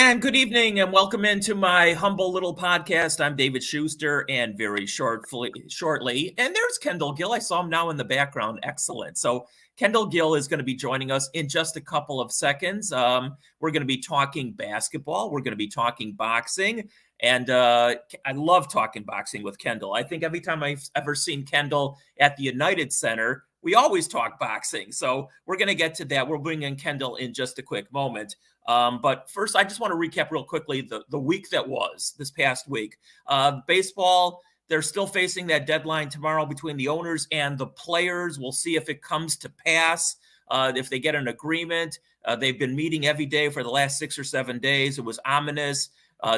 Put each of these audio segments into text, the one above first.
And good evening and welcome into my humble little podcast. I'm David Schuster, and very shortly, and there's Kendall Gill. I saw him now in the background. Excellent. So Kendall Gill is going to be joining us in just a couple of seconds. We're going to be talking basketball. We're going to be talking boxing. And I love talking boxing with Kendall. I think every time I've ever seen Kendall at the United Center, we always talk boxing. So we're going to get to that. We'll bring in Kendall in just a quick moment. But first, I just want to recap real quickly the week that was this past week. Baseball, they're still facing that deadline tomorrow between the owners and the players. We'll see if it comes to pass, if they get an agreement. They've been meeting every day for the last 6 or 7 days. It was ominous.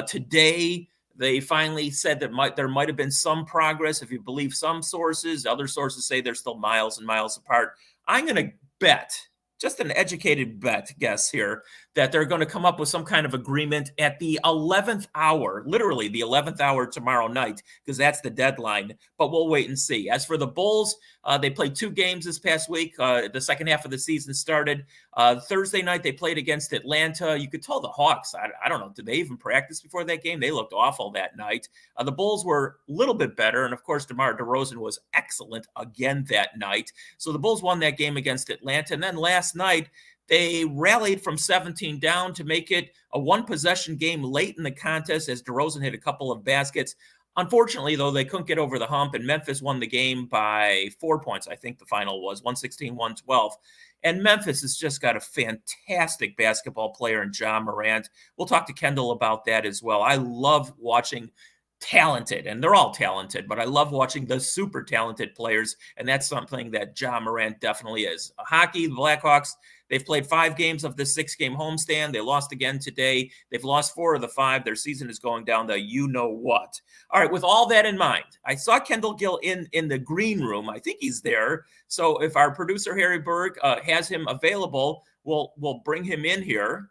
Today, they finally said that there might have been some progress, if you believe some sources. Other sources say they're still miles and miles apart. I'm going to bet, just an educated guess here, that they're going to come up with some kind of agreement at the 11th hour, literally the 11th hour tomorrow night, because that's the deadline. But we'll wait and see. As for the Bulls, they played 2 games this past week. The second half of the season started. Thursday night, they played against Atlanta. You could tell the Hawks, I don't know, did they even practice before that game? They looked awful that night. The Bulls were a little bit better. And of course, DeMar DeRozan was excellent again that night. So the Bulls won that game against Atlanta. And then last night, they rallied from 17 down to make it a one-possession game late in the contest as DeRozan hit a couple of baskets. Unfortunately, though, they couldn't get over the hump, and Memphis won the game by 4 points. I think the final was 116-112. And Memphis has just got a fantastic basketball player in Ja Morant. We'll talk to Kendall about that as well. I love watching talented, and they're all talented, but I love watching the super talented players, and that's something that Ja Morant definitely is. Hockey, the Blackhawks, they've played 5 games of the 6-game homestand. They lost again today. They've lost 4 of the 5. Their season is going down the you-know-what. All right, with all that in mind, I saw Kendall Gill in the green room. I think he's there. So if our producer, Harry Berg, has him available, we'll bring him in here.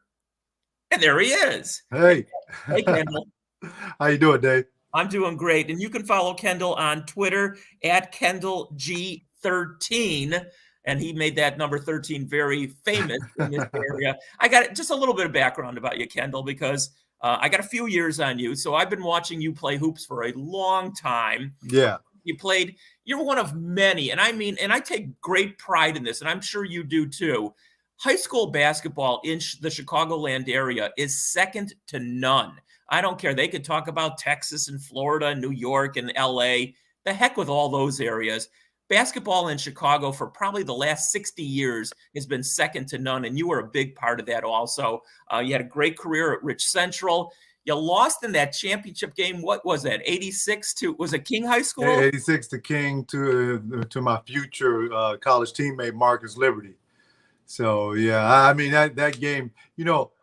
And there he is. Hey. Hey, Kendall. How you doing, Dave? I'm doing great. And you can follow Kendall on Twitter at KendallG13. And he made that number 13 very famous in this area. I got just a little bit of background about you, Kendall, because I got a few years on you. So I've been watching you play hoops for a long time. Yeah. You're one of many. And I take great pride in this, and I'm sure you do too. High school basketball in the Chicagoland area is second to none. I don't care. They could talk about Texas and Florida, New York and LA. The heck with all those areas. Basketball in Chicago for probably the last 60 years has been second to none, and you were a big part of that also. You had a great career at Rich Central. You lost in that championship game. What was that? 86 to, was it King High School? 86 to King to my future college teammate, Marcus Liberty. So, yeah, I mean, that game, you know,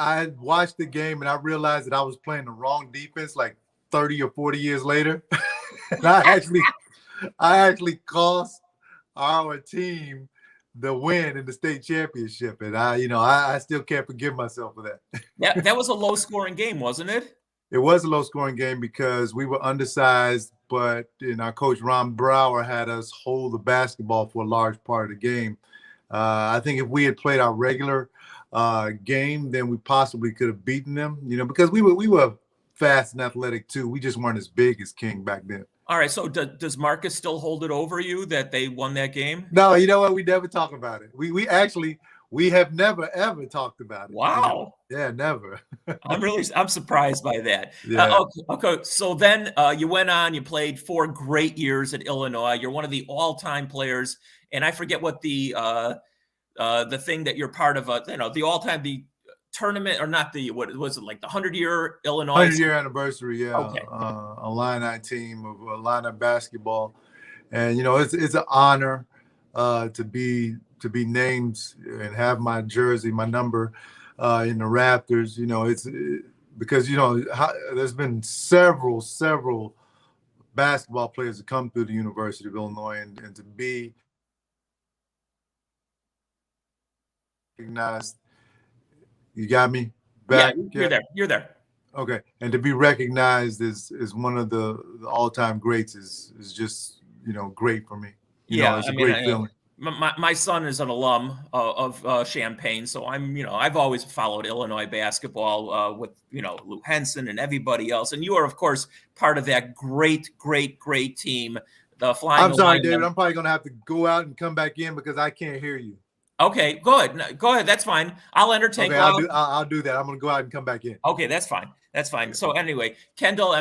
I watched the game and I realized that I was playing the wrong defense like 30 or 40 years later. And I actually cost our team the win in the state championship. And I still can't forgive myself for that. Yeah, that was a low scoring game, wasn't it? It was a low scoring game because we were undersized, but our coach Ron Brower had us hold the basketball for a large part of the game. I think if we had played our regular game, then we possibly could have beaten them, because we were fast and athletic too. We just weren't as big as King back then. All right. So does Marcus still hold it over you that they won that game? No, you know what? We never talk about it. We have never, ever talked about it. Wow. Yeah, never. I'm surprised by that. Yeah. Okay. So then you went on, you played 4 great years at Illinois. You're one of the all-time players. And I forget what the thing that you're part of, the all-time, the tournament, or not what was it, like the 100-year Illinois? 100-year anniversary, yeah. Okay. Illini team of Illini basketball. And, it's an honor to be named and have my jersey, my number in the rafters. It's because, there's been several basketball players that come through the University of Illinois, and to be recognized. You got me back? Yeah, you're there. Okay. And to be recognized as one of the all-time greats is just, great for me. It's a great feeling. my son is an alum of Champaign, so I've always followed Illinois basketball with Lou Henson and everybody else, and you are of course part of that great team, the Flying I'm sorry, Illini. David. I'm probably gonna have to go out and come back in because I can't hear you. Okay, go ahead. No, go ahead. That's fine. I'll entertain. Okay, I'll do that. I'm gonna go out and come back in. Okay, that's fine. That's fine. So anyway, Kendall,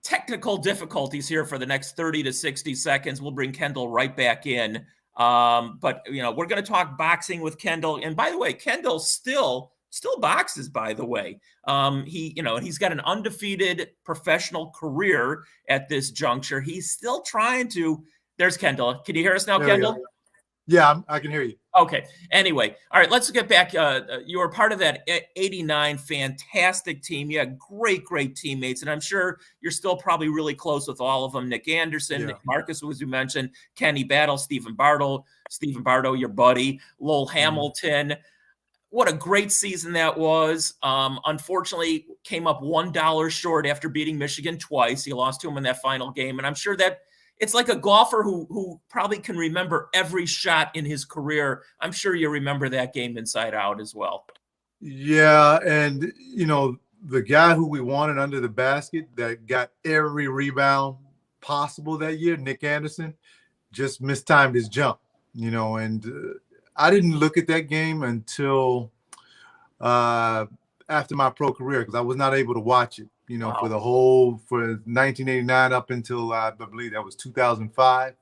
technical difficulties here for the next 30 to 60 seconds. We'll bring Kendall right back in. But we're going to talk boxing with Kendall. And by the way, Kendall still boxes, by the way. He's got an undefeated professional career at this juncture. He's still trying to. There's Kendall. Can you hear us now, Kendall? Yeah, I can hear you. Okay. Anyway, all right, let's get back. You were part of that 89 fantastic team. You had great teammates, and I'm sure you're still probably really close with all of them. Nick Anderson, Nick Marcus, as you mentioned, Kenny Battle, Stephen Bardo, your buddy, Lowell Hamilton. What a great season that was. Unfortunately, came up $1 short after beating Michigan twice. He lost to him in that final game, and I'm sure that it's like a golfer who probably can remember every shot in his career. I'm sure you remember that game inside out as well. Yeah, and the guy who we wanted under the basket that got every rebound possible that year, Nick Anderson, just mistimed his jump. And I didn't look at that game until after my pro career because I was not able to watch it. Wow. For 1989 up until I believe that was 2005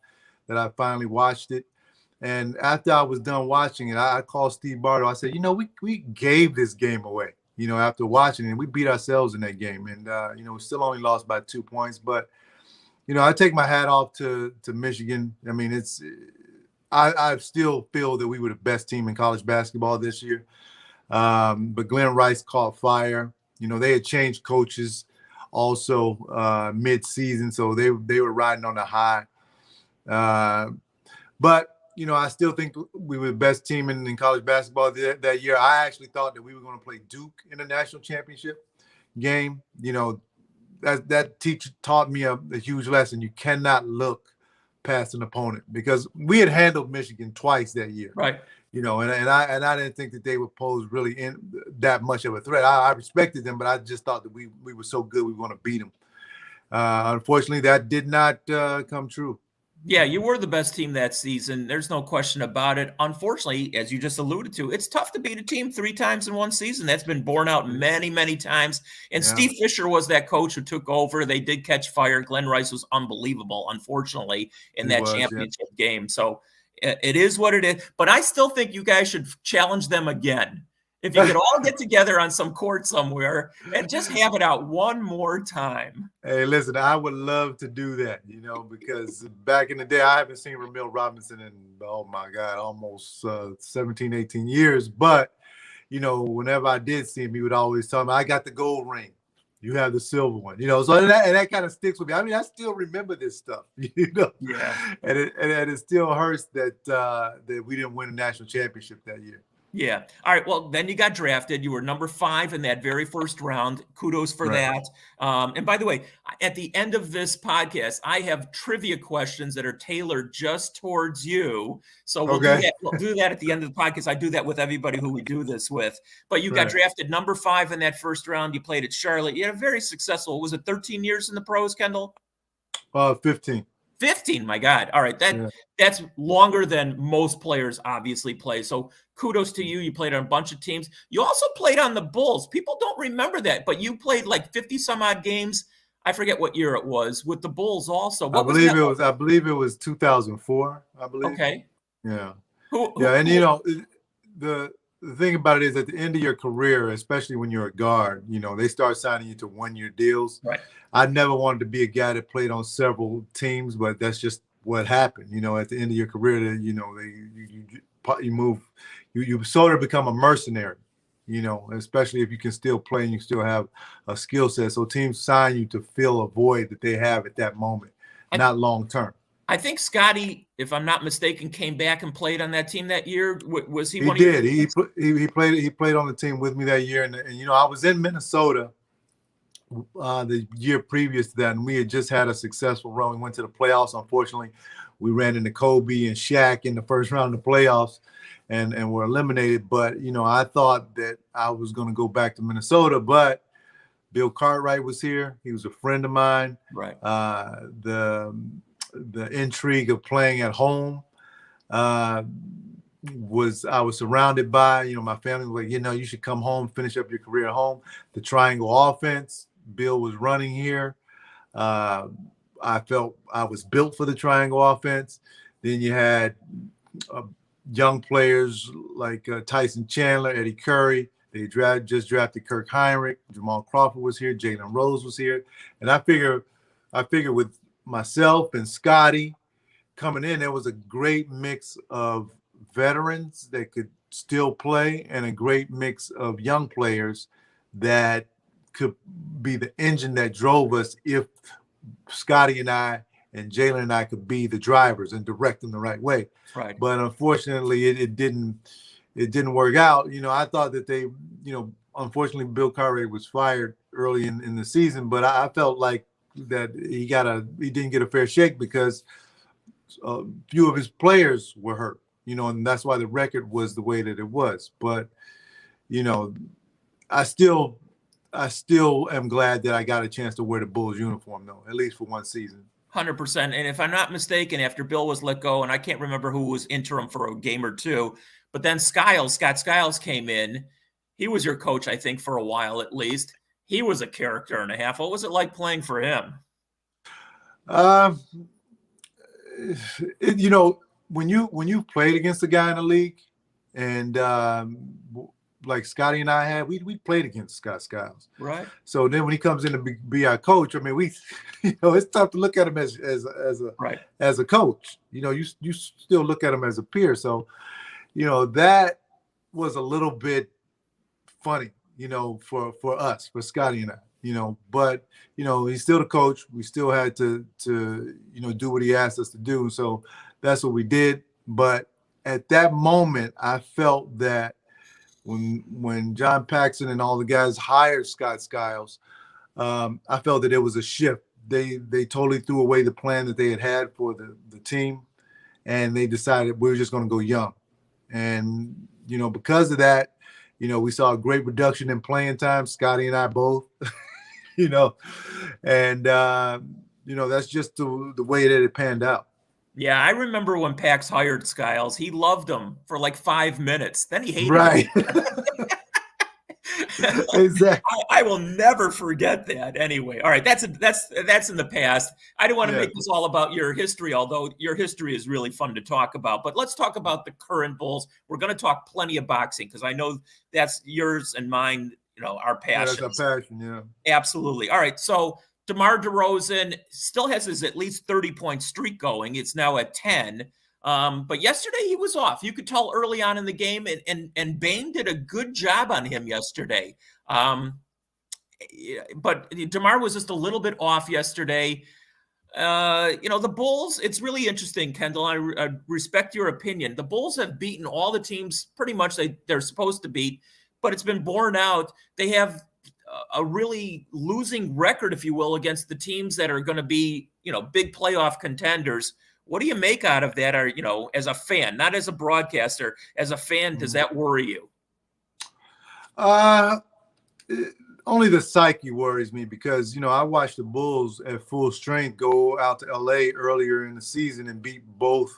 that I finally watched it. And after I was done watching it, I called Steve Bardo. I said, we gave this game away, after watching it. And we beat ourselves in that game. And, we still only lost by 2 points. But, I take my hat off to Michigan. I still feel that we were the best team in college basketball this year. But Glenn Rice caught fire. They had changed coaches also mid-season, so they were riding on a high. But I still think we were the best team in college basketball that year. I actually thought that we were going to play Duke in the national championship game. That teacher taught me a huge lesson. You cannot look past an opponent because we had handled Michigan twice that year. Right. And I didn't think that they would pose really in that much of a threat. I respected them, but I just thought that we were so good we were going to beat them. Unfortunately, that did not come true. Yeah, you were the best team that season. There's no question about it. Unfortunately, as you just alluded to, it's tough to beat a team 3 times in one season. That's been borne out many times. And Steve Fisher was that coach who took over. They did catch fire. Glenn Rice was unbelievable, unfortunately, in that championship game. So it is what it is. But I still think you guys should challenge them again. If you could all get together on some court somewhere and just have it out one more time. Hey, listen, I would love to do that, because back in the day, I haven't seen Ramil Robinson in, oh my God, almost 17, 18 years. But, whenever I did see him, he would always tell me, I got the gold ring. You have the silver one, so that kind of sticks with me. I still remember this stuff, Yeah. And it still hurts that we didn't win a national championship that year. Yeah. All right. Well, then you got drafted. You were number 5 in that very first round. Kudos for that. And by the way, at the end of this podcast, I have trivia questions that are tailored just towards you. So we'll do that at the end of the podcast. I do that with everybody who we do this with. But you got drafted number 5 in that first round. You played at Charlotte. You had a very successful, was it 13 years in the pros, Kendall? 15. 15, my God. All right. That's longer than most players obviously play. So kudos to you. You played on a bunch of teams. You also played on the Bulls. People don't remember that, but you played like 50 some odd games. I forget what year it was with the Bulls also. I believe it was 2004, I believe. Okay. Yeah. And the thing about it is at the end of your career, especially when you're a guard, they start signing you to 1-year deals. Right. I never wanted to be a guy that played on several teams, but that's just what happened. At the end of your career, you move, you sort of become a mercenary, especially if you can still play and you still have a skill set. So teams sign you to fill a void that they have at that moment, not long term. I think Scotty, if I'm not mistaken, came back and played on that team that year. Was he? He did. He played. He played on the team with me that year, and I was in Minnesota the year previous to that, and we had just had a successful run. We went to the playoffs. Unfortunately, we ran into Kobe and Shaq in the first round of the playoffs and were eliminated. But, I thought that I was going to go back to Minnesota, but Bill Cartwright was here. He was a friend of mine. Right. The intrigue of playing at home I was surrounded by, my family was like, you should come home, finish up your career at home. The triangle offense, Bill was running here. I felt I was built for the triangle offense. Then you had young players like Tyson Chandler, Eddie Curry. They just drafted Kirk Heinrich. Jamal Crawford was here. Jalen Rose was here. And I figure with myself and Scotty coming in, there was a great mix of veterans that could still play and a great mix of young players that could be the engine that drove us if Scotty and I and Jalen and I could be the drivers and direct them the right way. Right. But unfortunately, it didn't work out. I thought that they, unfortunately, Bill Cartwright was fired early in the season, but I felt like that he didn't get a fair shake because a few of his players were hurt, and that's why the record was the way that it was. But, I still am glad that I got a chance to wear the Bulls uniform, though, at least for one season. 100%. And if I'm not mistaken, after Bill was let go, and I can't remember who was interim for a game or two, but then Scott Skiles came in. He was your coach, I think, for a while at least. He was a character and a half. What was it like playing for him? When you played against a guy in the league, and like Scotty and I had, we played against Scott Skiles. Right. So then when he comes in to be our coach, I mean, we, it's tough to look at him as a coach. You still look at him as a peer. So, that was a little bit funny, for us, for Scotty and I. But he's still the coach. We still had to do what he asked us to do. So that's what we did. But at that moment, I felt that when John Paxson and all the guys hired Scott Skiles, I felt that it was a shift. They totally threw away the plan that they had for the team, and they decided we were just going to go young. And because of that, we saw a great reduction in playing time. Scotty and I both, and that's just the way that it panned out. Yeah, I remember when Pax hired Skiles, he loved him for like 5 minutes. Then he hated him. Exactly. I will never forget that. Anyway, all right, that's in the past. I don't want to make this all about your history, although your history is really fun to talk about. But let's talk about the current Bulls. We're going to talk plenty of boxing because I know that's yours and mine. Our passion. That's our passion. Yeah. Absolutely. All right, so DeMar DeRozan still has his at least 30-point streak going. It's now at 10. But yesterday he was off. You could tell early on in the game, and Bane did a good job on him yesterday. But DeMar was just a little bit off yesterday. The Bulls, it's really interesting, Kendall. I respect your opinion. The Bulls have beaten all the teams pretty much they're supposed to beat, but it's been borne out. They have a really losing record, if you will, against the teams that are going to be, big playoff contenders. What do you make out of that? Or, as a fan, not as a broadcaster, as a fan, does that worry you? Only the psyche worries me because, I watched the Bulls at full strength go out to LA earlier in the season and beat both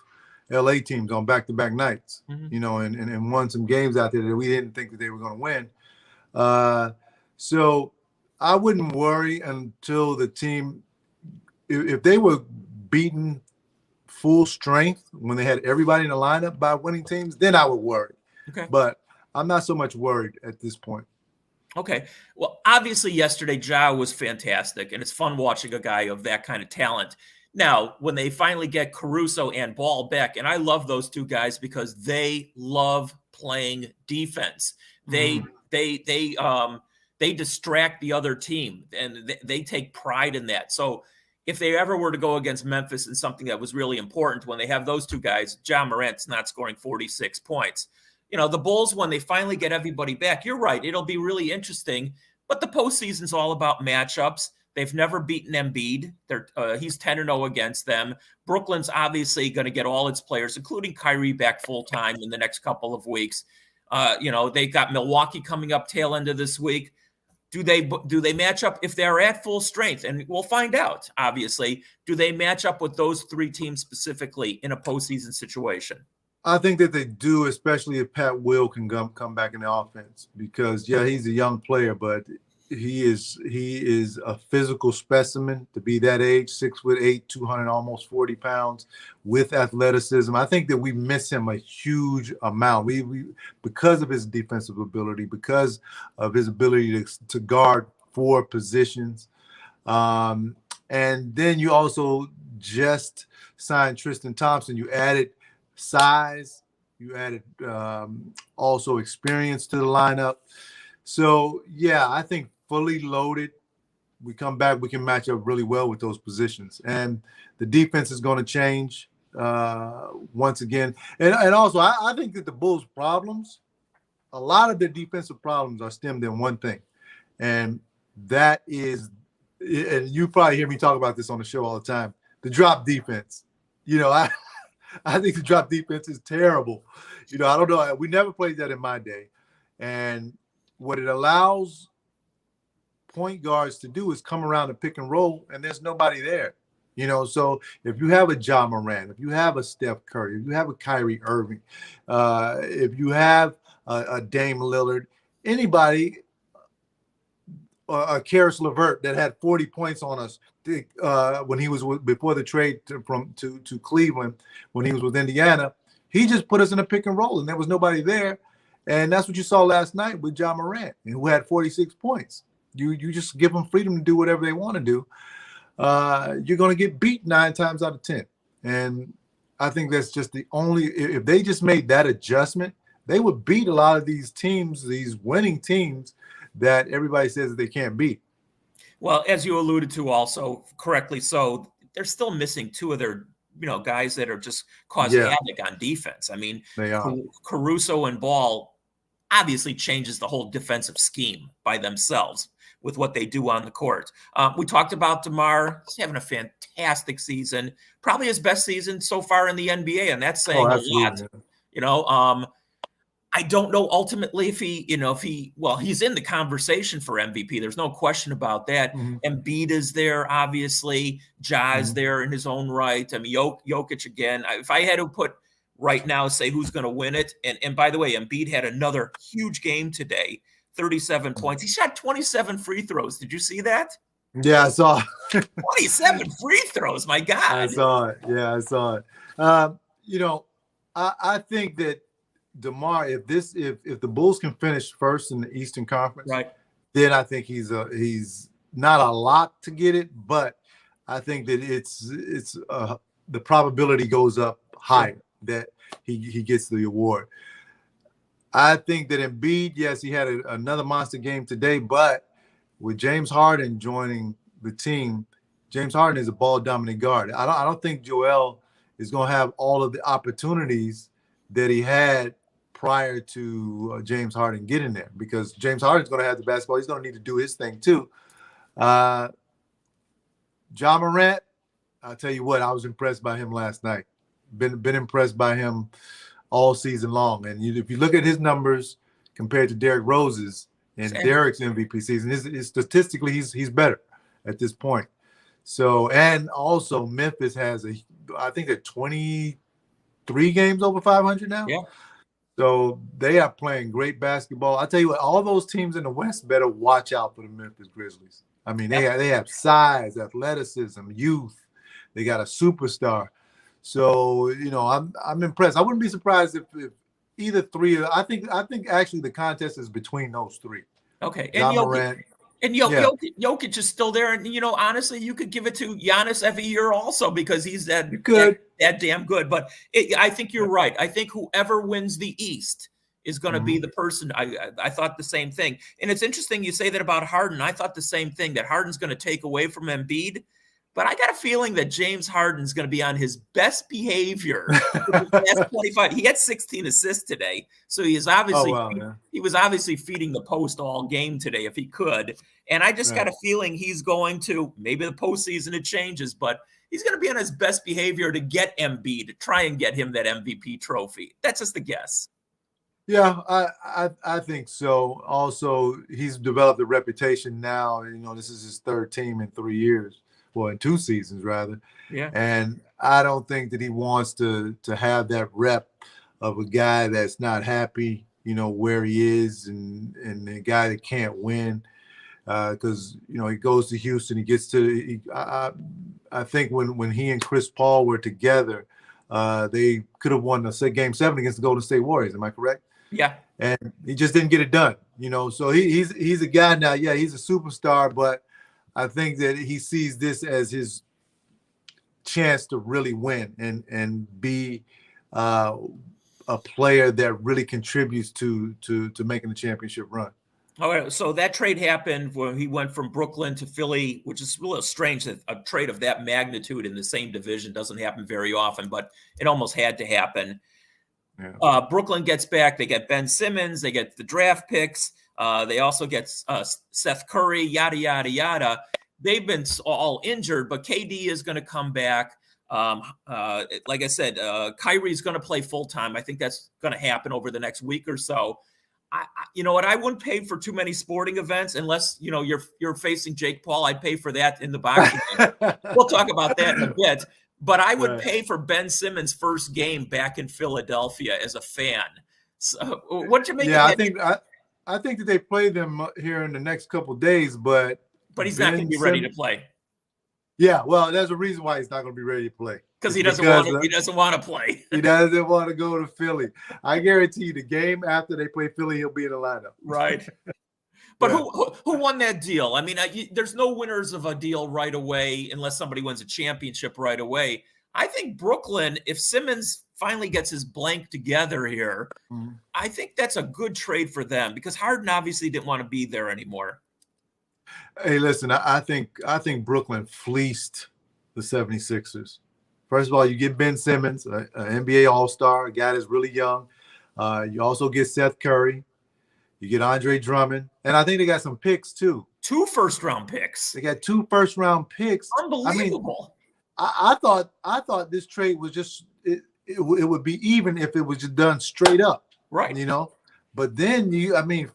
LA teams on back-to-back nights, and won some games out there that we didn't think that they were going to win. So I wouldn't worry until the team, if they were beaten full strength when they had everybody in the lineup by winning teams, then I would worry. Okay. But I'm not so much worried at this point. Okay. Well, obviously yesterday, Ja was fantastic, and it's fun watching a guy of that kind of talent. Now, when they finally get Caruso and Ball back, and I love those two guys because they love playing defense. They distract the other team, and they take pride in that. So if they ever were to go against Memphis in something that was really important, when they have those two guys, Ja Morant's not scoring 46 points. The Bulls, when they finally get everybody back, you're right, it'll be really interesting. But the postseason's all about matchups. They've never beaten Embiid. He's 10-0 against them. Brooklyn's obviously going to get all its players, including Kyrie, back full-time in the next couple of weeks. They got Milwaukee coming up tail end of this week. Do they match up if they're at full strength? And we'll find out, obviously. Do they match up with those three teams specifically in a postseason situation? I think that they do, especially if Pat Will can come back in the offense, because he's a young player, but he is a physical specimen to be that age, 6'8", 200, almost 40 pounds, with athleticism. I think that we miss him a huge amount. We because of his defensive ability, because of his ability to guard 4 positions. And then you also just signed Tristan Thompson. You added size. You added also experience to the lineup. So, I think fully loaded, we come back, we can match up really well with those positions. And the defense is going to change once again. And also, I think that the Bulls' problems, a lot of their defensive problems are stemmed in one thing. And that is, and you probably hear me talk about this on the show all the time, the drop defense. I think the drop defense is terrible. I don't know. We never played that in my day. And what it allows point guards to do is come around and pick and roll, and there's nobody there. So if you have a Ja Morant, if you have a Steph Curry, if you have a Kyrie Irving, if you have a Dame Lillard, anybody, a Karis LeVert that had 40 points on us when he was before the trade to Cleveland, when he was with Indiana, he just put us in a pick and roll, and there was nobody there. And that's what you saw last night with Ja Morant, who had 46 points. You just give them freedom to do whatever they want to do. You're going to get beat 9 times out of 10. And I think that's just the only – if they just made that adjustment, they would beat a lot of these teams, these winning teams that everybody says that they can't beat. Well, as you alluded to also, correctly so, they're still missing 2 of their guys that are just causing havoc on defense. I mean, they are. Caruso and Ball obviously changes the whole defensive scheme by themselves with what they do on the court. We talked about DeMar. He's having a fantastic season, probably his best season so far in the NBA, and that's saying a lot. I don't know ultimately if he's in the conversation for MVP. There's no question about that. Mm-hmm. Embiid is there, obviously. Ja is there in his own right. I mean, Jokic again. If I had to put right now, say who's going to win it, and by the way, Embiid had another huge game today, 37 points. He shot 27 free throws. Did you see that? Yeah, I saw 27 free throws. My God. I saw it. Yeah, I saw it. I think that DeMar, if the Bulls can finish first in the Eastern Conference, right, then I think he's not a lot to get it, but I think that it's the probability goes up higher that he gets the award. I think that Embiid, yes, he had another monster game today, but with James Harden joining the team, James Harden is a ball dominant guard. I don't think Joel is going to have all of the opportunities that he had prior to James Harden getting there, because James Harden's going to have the basketball. He's going to need to do his thing too. Ja Morant, I'll tell you what, I was impressed by him last night. Been impressed by him all season long. And if you look at his numbers compared to Derrick Rose's and Derrick's MVP season, his statistically he's better at this point. So, and also Memphis has I think they're 23 games over 500 now. Yeah. So they are playing great basketball. I tell you what, all those teams in the West better watch out for the Memphis Grizzlies. I mean, they have size, athleticism, youth. They got a superstar. So, I'm impressed. I wouldn't be surprised if either three. I think actually the contest is between those 3. Okay. Ja Morant. And Jokic is still there. And, honestly, you could give it to Giannis every year also, because he's that damn good. But I think you're right. I think whoever wins the East is going to be the person. I thought the same thing. And it's interesting you say that about Harden. I thought the same thing, that Harden's going to take away from Embiid. but I got a feeling that James Harden's going to be on his best behavior for the last 25. He had 16 assists today, so he was obviously feeding the post all game today if he could. And I just got a feeling he's going to, maybe the postseason it changes, but he's going to be on his best behavior to get Embiid, to try and get him that MVP trophy. That's just a guess. Yeah, I think so. Also, he's developed a reputation now. This is his third team in 3 years. Well, in 2 seasons, rather. Yeah. And I don't think that he wants to have that rep of a guy that's not happy, where he is and a guy that can't win. Because, he goes to Houston, he gets to I think when he and Chris Paul were together, they could have won, say, Game 7 against the Golden State Warriors. Am I correct? Yeah. And he just didn't get it done, So he's a guy now. Yeah, he's a superstar, but I think that he sees this as his chance to really win and be a player that really contributes to making the championship run. All right, so that trade happened when he went from Brooklyn to Philly, which is a little strange that a trade of that magnitude in the same division doesn't happen very often, but it almost had to happen. Yeah. Brooklyn gets back. They get Ben Simmons. They get the draft picks. They also get Seth Curry, yada, yada, yada. They've been all injured, but KD is going to come back. Like I said, Kyrie's going to play full-time. I think that's going to happen over the next week or so. You know what? I wouldn't pay for too many sporting events unless, you're facing Jake Paul. I'd pay for that in the boxing. We'll talk about that in a bit. But I would pay for Ben Simmons' first game back in Philadelphia as a fan. So what'd you make of that? I think that they play them here in the next couple of days, but he's not going to be ready to play. Yeah, well, there's a reason why he's not going to be ready to play. Because he doesn't want to play. He doesn't want to go to Philly. I guarantee you, the game after they play Philly, he'll be in the lineup. Right. But who won that deal? I mean, there's no winners of a deal right away unless somebody wins a championship right away. I think Brooklyn, if Simmons finally gets his blank together here, I think that's a good trade for them because Harden obviously didn't want to be there anymore. Hey, listen, I think Brooklyn fleeced the 76ers. First of all, you get Ben Simmons, an NBA All-Star, a guy that's really young. You also get Seth Curry. You get Andre Drummond. And I think they got some picks, too. 2 first-round picks. They got 2 first-round picks. Unbelievable. I thought this trade was just it would be even if it was just done straight up. Right. But then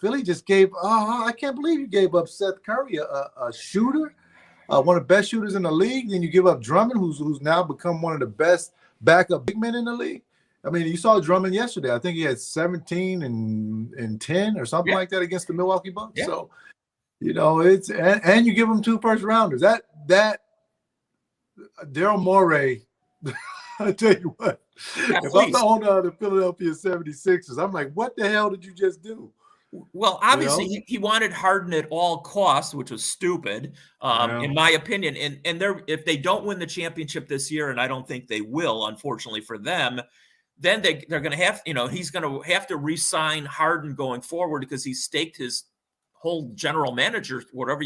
Philly just gave I can't believe you gave up Seth Curry, a shooter, one of the best shooters in the league. Then you give up Drummond, who's now become one of the best backup big men in the league. I mean, you saw Drummond yesterday. I think he had 17 and 10 or something like that against the Milwaukee Bucks. Yeah. So, it's and you give them 2 first rounders. That Daryl Morey, I tell you what, if I'm the owner of the Philadelphia 76ers, I'm like, what the hell did you just do? Well, obviously he wanted Harden at all costs, which was stupid, in my opinion. And if they don't win the championship this year, and I don't think they will, unfortunately for them, then they're going to have, he's going to have to re-sign Harden going forward because he staked his whole general manager, whatever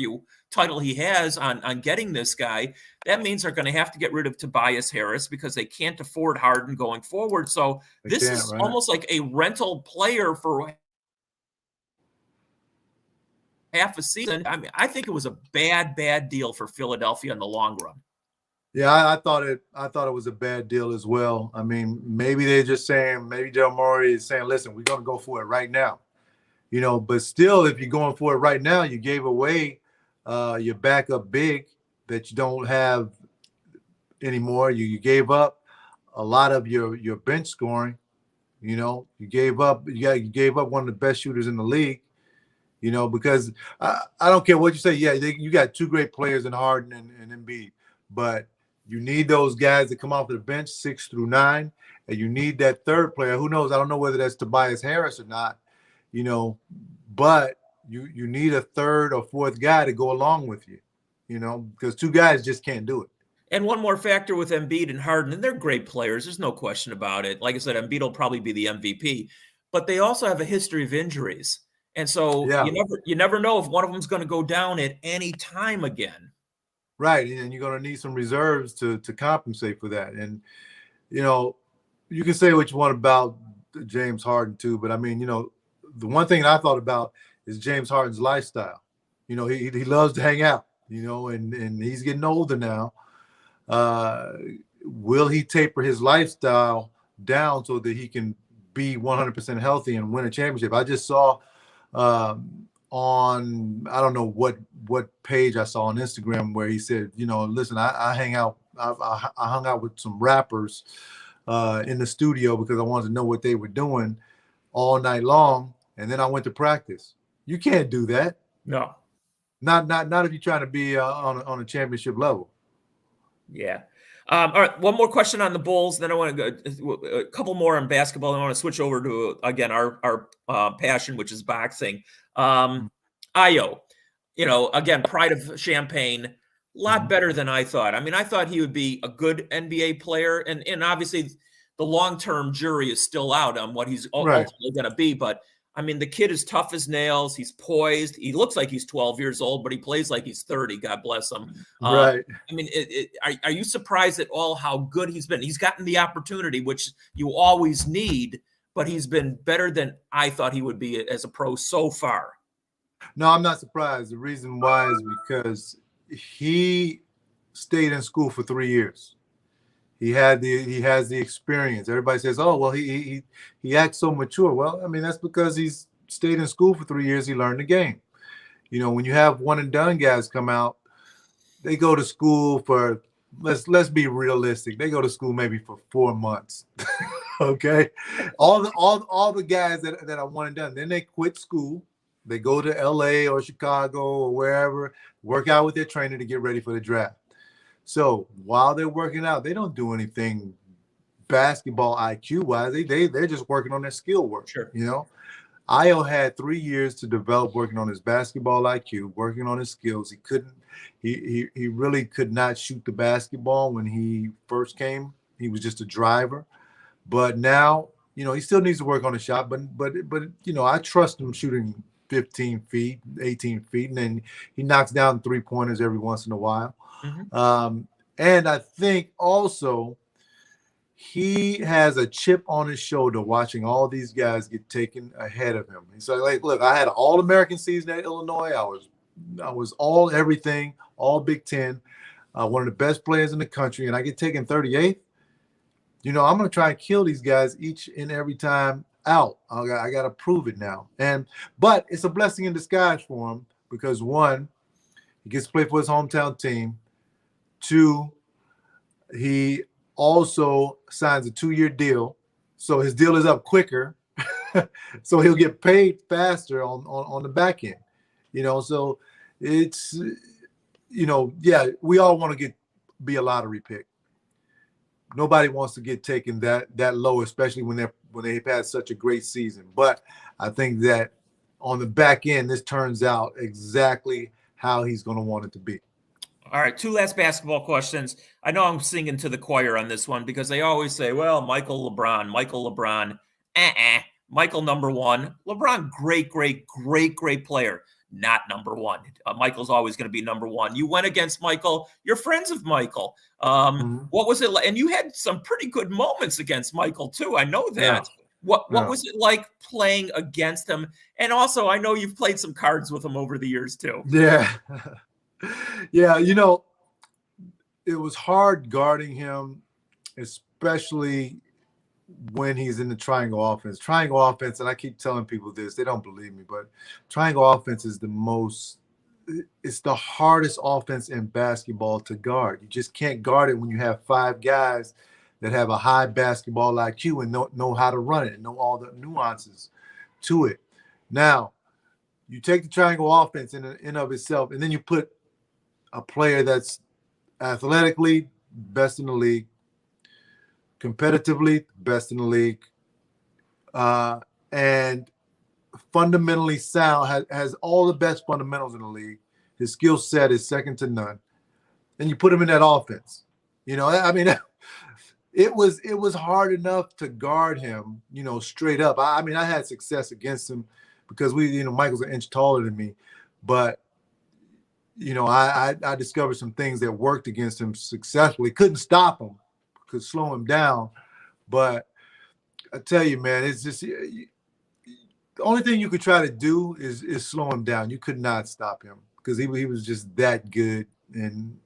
title he has on getting this guy. That means they're going to have to get rid of Tobias Harris because they can't afford Harden going forward. So this is almost like a rental player for half a season. I mean, I think it was a bad deal for Philadelphia in the long run. Yeah, I thought it was a bad deal as well. I mean, maybe they're just saying, maybe Daryl Morey is saying, listen, we're going to go for it right now. But still, if you're going for it right now, you gave away your backup big that you don't have anymore. You gave up a lot of your bench scoring. You gave up one of the best shooters in the league. Because I don't care what you say. Yeah, you got 2 great players in Harden and Embiid, but you need those guys that come off the bench 6 through 9, and you need that third player. Who knows? I don't know whether that's Tobias Harris or not. But you need a third or fourth guy to go along with you, because 2 guys just can't do it. And one more factor with Embiid and Harden, and they're great players. There's no question about it. Like I said, Embiid will probably be the MVP, but they also have a history of injuries. And so you never know if one of them is going to go down at any time again. Right, and you're going to need some reserves to compensate for that. And you know, you can say what you want about James Harden too, but I mean, the one thing I thought about is James Harden's lifestyle. He loves to hang out. And he's getting older now. Uh, will he taper his lifestyle down so that he can be 100% healthy and win a championship? I just saw on, I don't know what page I saw on Instagram, where he said, listen, I hang out, I hung out with some rappers in the studio because I wanted to know what they were doing all night long, and then I went to practice. You can't do that. No. Not if you're trying to be on a championship level. Yeah. All right. One more question on the Bulls. Then I want to go a couple more on basketball. I want to switch over to, again, our passion, which is boxing. Io, again, pride of Champaign, a lot better than I thought. I mean, I thought he would be a good NBA player. And obviously, the long-term jury is still out on what he's ultimately going to be. But I mean, the kid is tough as nails. He's poised. He looks like he's 12 years old, but he plays like he's 30. God bless him. Right. I mean, are you surprised at all how good he's been? He's gotten the opportunity, which you always need, but he's been better than I thought he would be as a pro so far. No, I'm not surprised. The reason why is because he stayed in school for 3 years. He has the experience. Everybody says, "Oh, well, he acts so mature." Well, I mean, that's because he's stayed in school for 3 years. He learned the game. When you have one and done guys come out, they go to school for, let's be realistic. They go to school maybe for 4 months. Okay, all the guys that are one and done, then they quit school. They go to LA or Chicago or wherever, work out with their trainer to get ready for the draft. So while they're working out, they don't do anything basketball IQ wise. They're just working on their skill work. Sure. Io had 3 years to develop, working on his basketball IQ, working on his skills. He really could not shoot the basketball when he first came. He was just a driver. But now, he still needs to work on the shot. But I trust him shooting 15 feet, 18 feet, and then he knocks down 3-pointers every once in a while. And I think also he has a chip on his shoulder watching all these guys get taken ahead of him. He's like, look, I had an All-American season at Illinois. I was all everything, all Big Ten, one of the best players in the country, and I get taken 38th. I'm going to try and kill these guys each and every time out. I got to prove it now. But it's a blessing in disguise for him because, one, he gets to play for his hometown team. 2, he also signs a 2-year deal, so his deal is up quicker, so he'll get paid faster on the back end. So it's yeah, we all want to be a lottery pick. Nobody wants to get taken that low, especially when they've had such a great season. But I think that on the back end, this turns out exactly how he's going to want it to be. All right, 2 last basketball questions. I know I'm singing to the choir on this one because they always say, well, Michael LeBron. Michael number 1. LeBron, great player. Not number 1. Michael's always going to be number 1. You went against Michael. You're friends of Michael. What was it like? And you had some pretty good moments against Michael, too. I know that. Yeah. What was it like playing against him? And also, I know you've played some cards with him over the years, too. Yeah. Yeah, it was hard guarding him, especially when he's in the triangle offense. Triangle offense, and I keep telling people this, they don't believe me, but triangle offense is it's the hardest offense in basketball to guard. You just can't guard it when you have 5 guys that have a high basketball IQ and know how to run it and know all the nuances to it. Now, you take the triangle offense in and of itself, and then you put a player that's athletically best in the league, competitively best in the league, and fundamentally sound, has all the best fundamentals in the league. His skill set is second to none. And you put him in that offense. I mean, it was hard enough to guard him, straight up. I mean, I had success against him because Michael's an inch taller than me, but I discovered some things that worked against him successfully. Couldn't stop him, could slow him down. But I tell you, man, it's just the only thing you could try to do is slow him down. You could not stop him because he was just that good. And,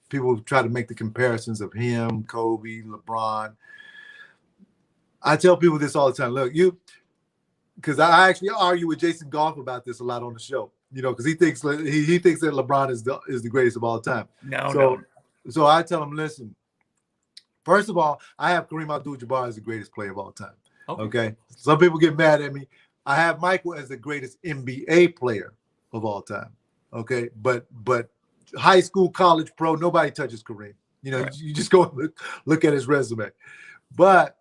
people try to make the comparisons of him, Kobe, LeBron. I tell people this all the time. Look, because I actually argue with Jason Goff about this a lot on the show. Because he thinks that LeBron is the greatest of all time. So I tell him, listen. First of all, I have Kareem Abdul-Jabbar as the greatest player of all time. Okay. Some people get mad at me. I have Michael as the greatest NBA player of all time. Okay, but high school, college, pro, nobody touches Kareem. You just go and look at his resume. But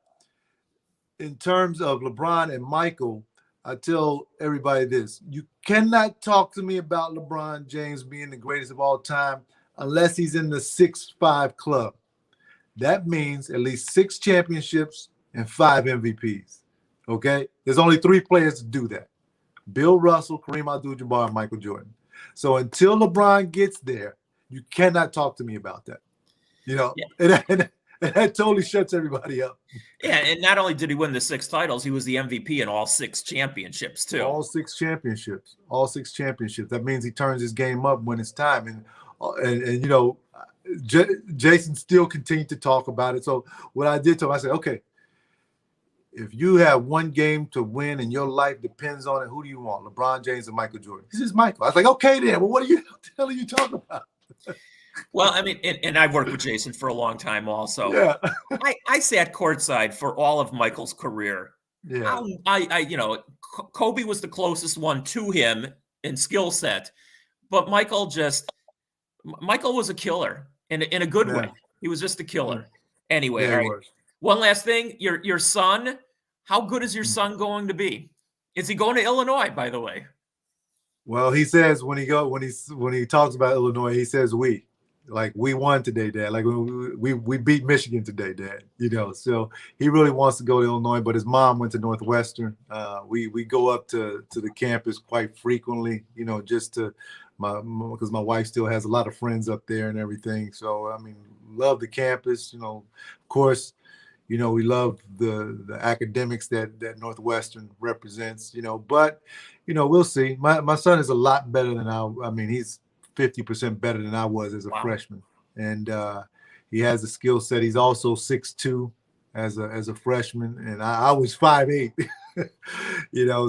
in terms of LeBron and Michael, I tell everybody this: you cannot talk to me about LeBron James being the greatest of all time unless he's in the 6'5" club. That means at least 6 championships and 5 MVPs. Okay? There's only 3 players to do that: Bill Russell, Kareem Abdul-Jabbar, and Michael Jordan. So until LeBron gets there, you cannot talk to me about that. And that totally shuts everybody up. Yeah, and not only did he win the 6 titles, he was the MVP in all 6 championships too. All 6 championships. That means he turns his game up when it's time. And Jason still continued to talk about it. So what I did to him, I said, okay, if you have one game to win and your life depends on it, who do you want, LeBron James or Michael Jordan? He says Michael. I was like, okay then. Well, what the hell are you talking about? Well, I mean, and I've worked with Jason for a long time also. Yeah. I sat courtside for all of Michael's career. Yeah. Kobe was the closest one to him in skill set, but Michael was a killer in a good way. He was just a killer. Anyway, all right. One last thing, your son, how good is your son going to be? Is he going to Illinois, by the way? Well, he says when he talks about Illinois, he says we won today, Dad. Like we beat Michigan today, Dad. So he really wants to go to Illinois, but his mom went to Northwestern. We go up to the campus quite frequently, just to because my wife still has a lot of friends up there and everything. So I mean, love the campus. Of course, we love the academics that Northwestern represents. But we'll see. My son is a lot better than I mean, he's 50% better than I was as a freshman, and he has a skill set. He's also 6'2" as a freshman, and I was 5'8".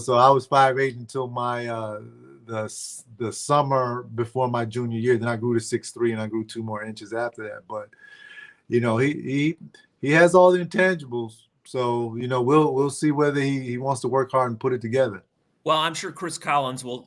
So I was 5'8" until my the summer before my junior year. Then I grew to 6'3", and I grew 2 more inches after that. But he has all the intangibles. So we'll see whether he wants to work hard and put it together. Well, I'm sure Chris Collins will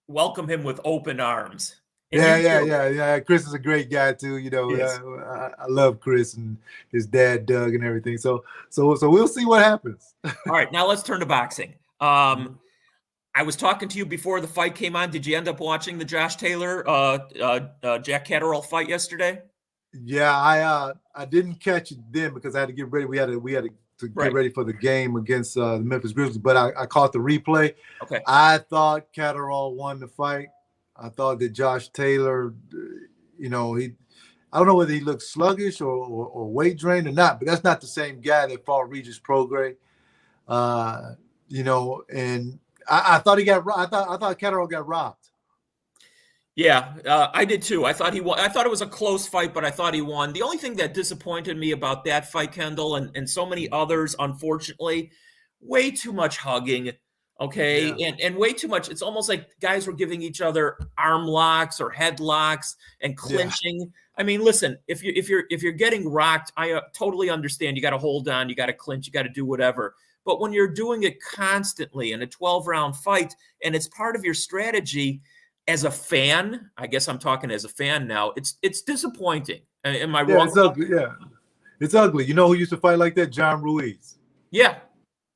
welcome him with open arms. Yeah. Chris is a great guy too. Yes. I love Chris and his dad, Doug, and everything. So we'll see what happens. All right, now let's turn to boxing. I was talking to you before the fight came on. Did you end up watching the Josh Taylor, Jack Catterall fight yesterday? Yeah, I didn't catch it then because I had to get ready. We had to get ready for the game against the Memphis Grizzlies, but I caught the replay. Okay. I thought Catterall won the fight. I thought that Josh Taylor, I don't know whether he looked sluggish or weight drained or not, but that's not the same guy that fought Regis Prograis. And I thought I thought Catterall got robbed. Yeah, I did too. I thought he won. I thought it was a close fight, but I thought he won. The only thing that disappointed me about that fight, Kendall, and so many others, unfortunately, way too much hugging. Okay. Yeah. And way too much. It's almost like guys were giving each other arm locks or headlocks and clinching. Yeah. I mean, listen, if you're getting rocked, I totally understand. You got to hold on, you got to clinch, you got to do whatever. But when you're doing it constantly in a 12-round fight and it's part of your strategy as a fan, I guess I'm talking as a fan now, it's disappointing. Am I wrong? It's ugly. Yeah. It's ugly. You know who used to fight like that? John Ruiz. Yeah.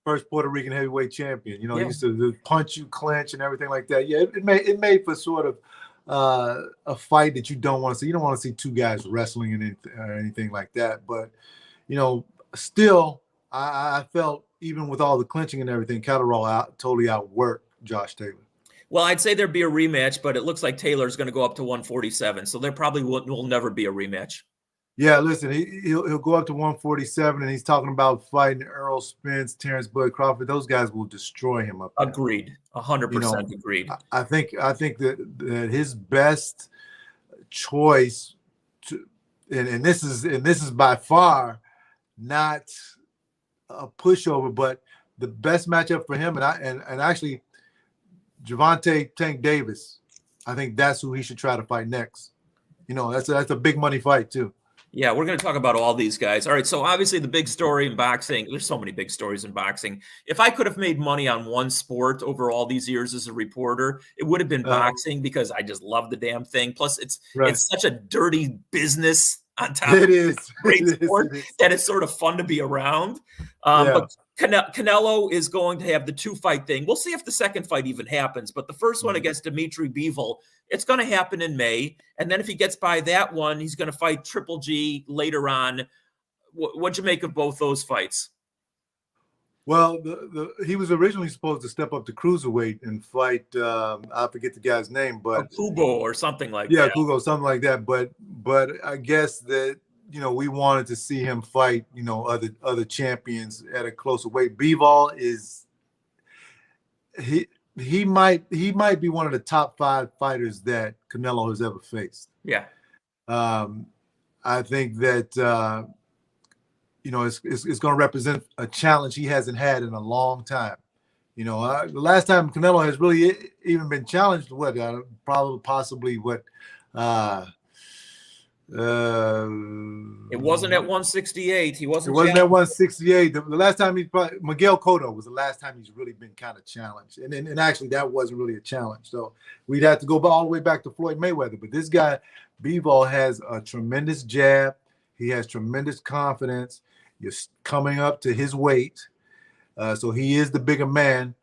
First Puerto Rican heavyweight champion. He used to punch you, clinch, and everything like that. Yeah, it made for sort of a fight that you don't want to see. You don't want to see 2 guys wrestling or anything like that. But still, I felt even with all the clinching and everything, Catterall totally outworked Josh Taylor. Well, I'd say there'd be a rematch, but it looks like Taylor's going to go up to 147, so there probably will never be a rematch. Yeah, listen, he'll go up to 147, and he's talking about fighting Errol Spence, Terrence Bud Crawford. Those guys will destroy him up there. Agreed, 100% agreed. I think that his best choice and this is by far not a pushover, but the best matchup for him, and actually Gervonta Tank Davis, I think that's who he should try to fight next. That's a big money fight too. Yeah, we're going to talk about all these guys. All right, so obviously the big story in boxing, there's so many big stories in boxing. If I could have made money on one sport over all these years as a reporter, it would have been boxing, because I just love the damn thing. Plus, it's such a dirty business on top of a great sport that it's sort of fun to be around. But Canelo is going to have the 2-fight thing. We'll see if the second fight even happens. But the first one against Dimitri Bivol, it's going to happen in May. And then if he gets by that one, he's going to fight Triple G later on. What'd you make of both those fights? Well, he was originally supposed to step up to cruiserweight and fight. I forget the guy's name, but Kubo or something like that. Yeah, Kubo, something like that. But I guess that we wanted to see him fight other champions at a closer weight. Bivol is he might be one of the top 5 fighters that Canelo has ever faced. Yeah. I think that it's going to represent a challenge he hasn't had in a long time. The last time Canelo has really even been challenged, possibly it wasn't at 168. He wasn't. It wasn't at 168. The last time Miguel Cotto was the last time he's really been kind of challenged, and actually that wasn't really a challenge. So we'd have to go all the way back to Floyd Mayweather. But this guy Bivol has a tremendous jab. He has tremendous confidence. You're coming up to his weight, so he is the bigger man.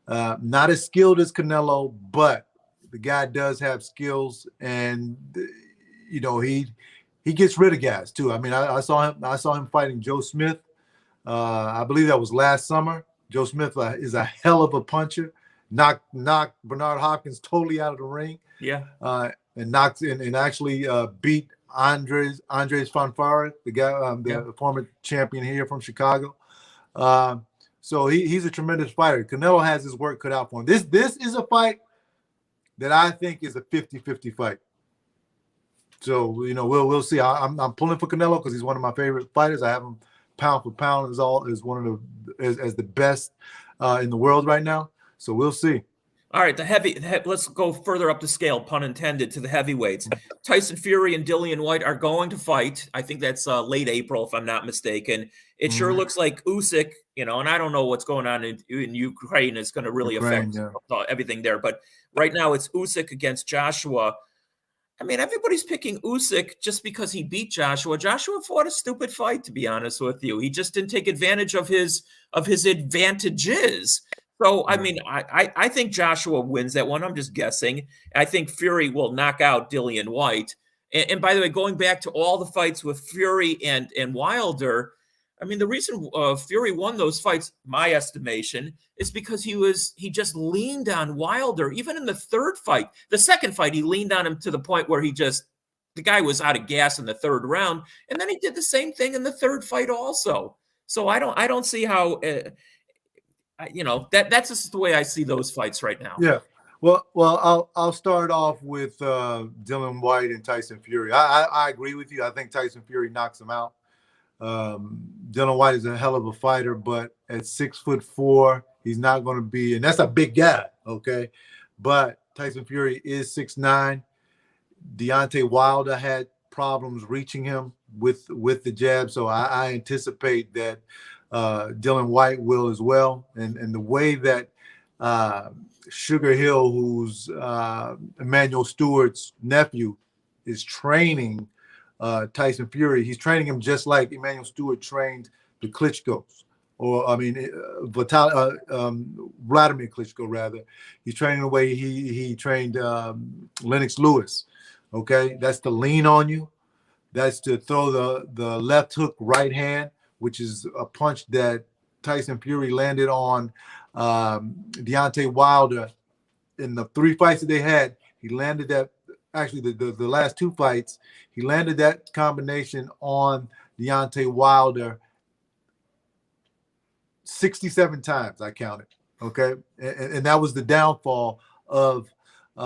Not as skilled as Canelo, but the guy does have skills, and he gets rid of guys too. I mean, I saw him fighting Joe Smith. I believe that was last summer. Joe Smith is a hell of a puncher. Knocked Bernard Hopkins totally out of the ring. Yeah. And actually beat Andres Fanfare, the guy, the former champion here from Chicago. So he's a tremendous fighter. Canelo has his work cut out for him. This is a fight that I think is a 50-50 fight. So we'll see. I'm pulling for Canelo because he's one of my favorite fighters. I have him pound for pound as one of the best in the world right now. So we'll see. All right, let's go further up the scale, pun intended, to the heavyweights. Tyson Fury and Dillian White are going to fight. I think that's late April, if I'm not mistaken. It sure looks like Usyk, and I don't know what's going on in Ukraine is going to really affect everything there. But right now it's Usyk against Joshua. I mean, everybody's picking Usyk just because he beat Joshua. Joshua fought a stupid fight, to be honest with you. He just didn't take advantage of his advantages. So, I mean, I think Joshua wins that one. I'm just guessing. I think Fury will knock out Dillian White. And by the way, going back to all the fights with Fury and Wilder, I mean, the reason Fury won those fights, my estimation, is because he just leaned on Wilder. Even in the third fight, the second fight, he leaned on him to the point where the guy was out of gas in the third round. And then he did the same thing in the third fight also. So I don't see how... that's just the way I see those fights right now. Yeah. Well, I'll start off with Dillian White and Tyson Fury. I agree with you. I think Tyson Fury knocks him out. Dillian White is a hell of a fighter, but at 6'4", he's not going to be, and that's a big guy, okay? But Tyson Fury is 6'9". Deontay Wilder had problems reaching him with the jab, so I anticipate that Dillian White will as well. And the way that Sugar Hill, who's Emmanuel Stewart's nephew, is training Tyson Fury, he's training him just like Emmanuel Stewart trained the Klitschko's, Vladimir Klitschko, rather. He's training the way he trained Lennox Lewis. Okay, that's to lean on you. That's to throw the left hook right hand, which is a punch that Tyson Fury landed on Deontay Wilder in the 3 fights that they had, he landed that. Actually, the last 2 fights, he landed that combination on Deontay Wilder 67 times. I counted. Okay, and that was the downfall of who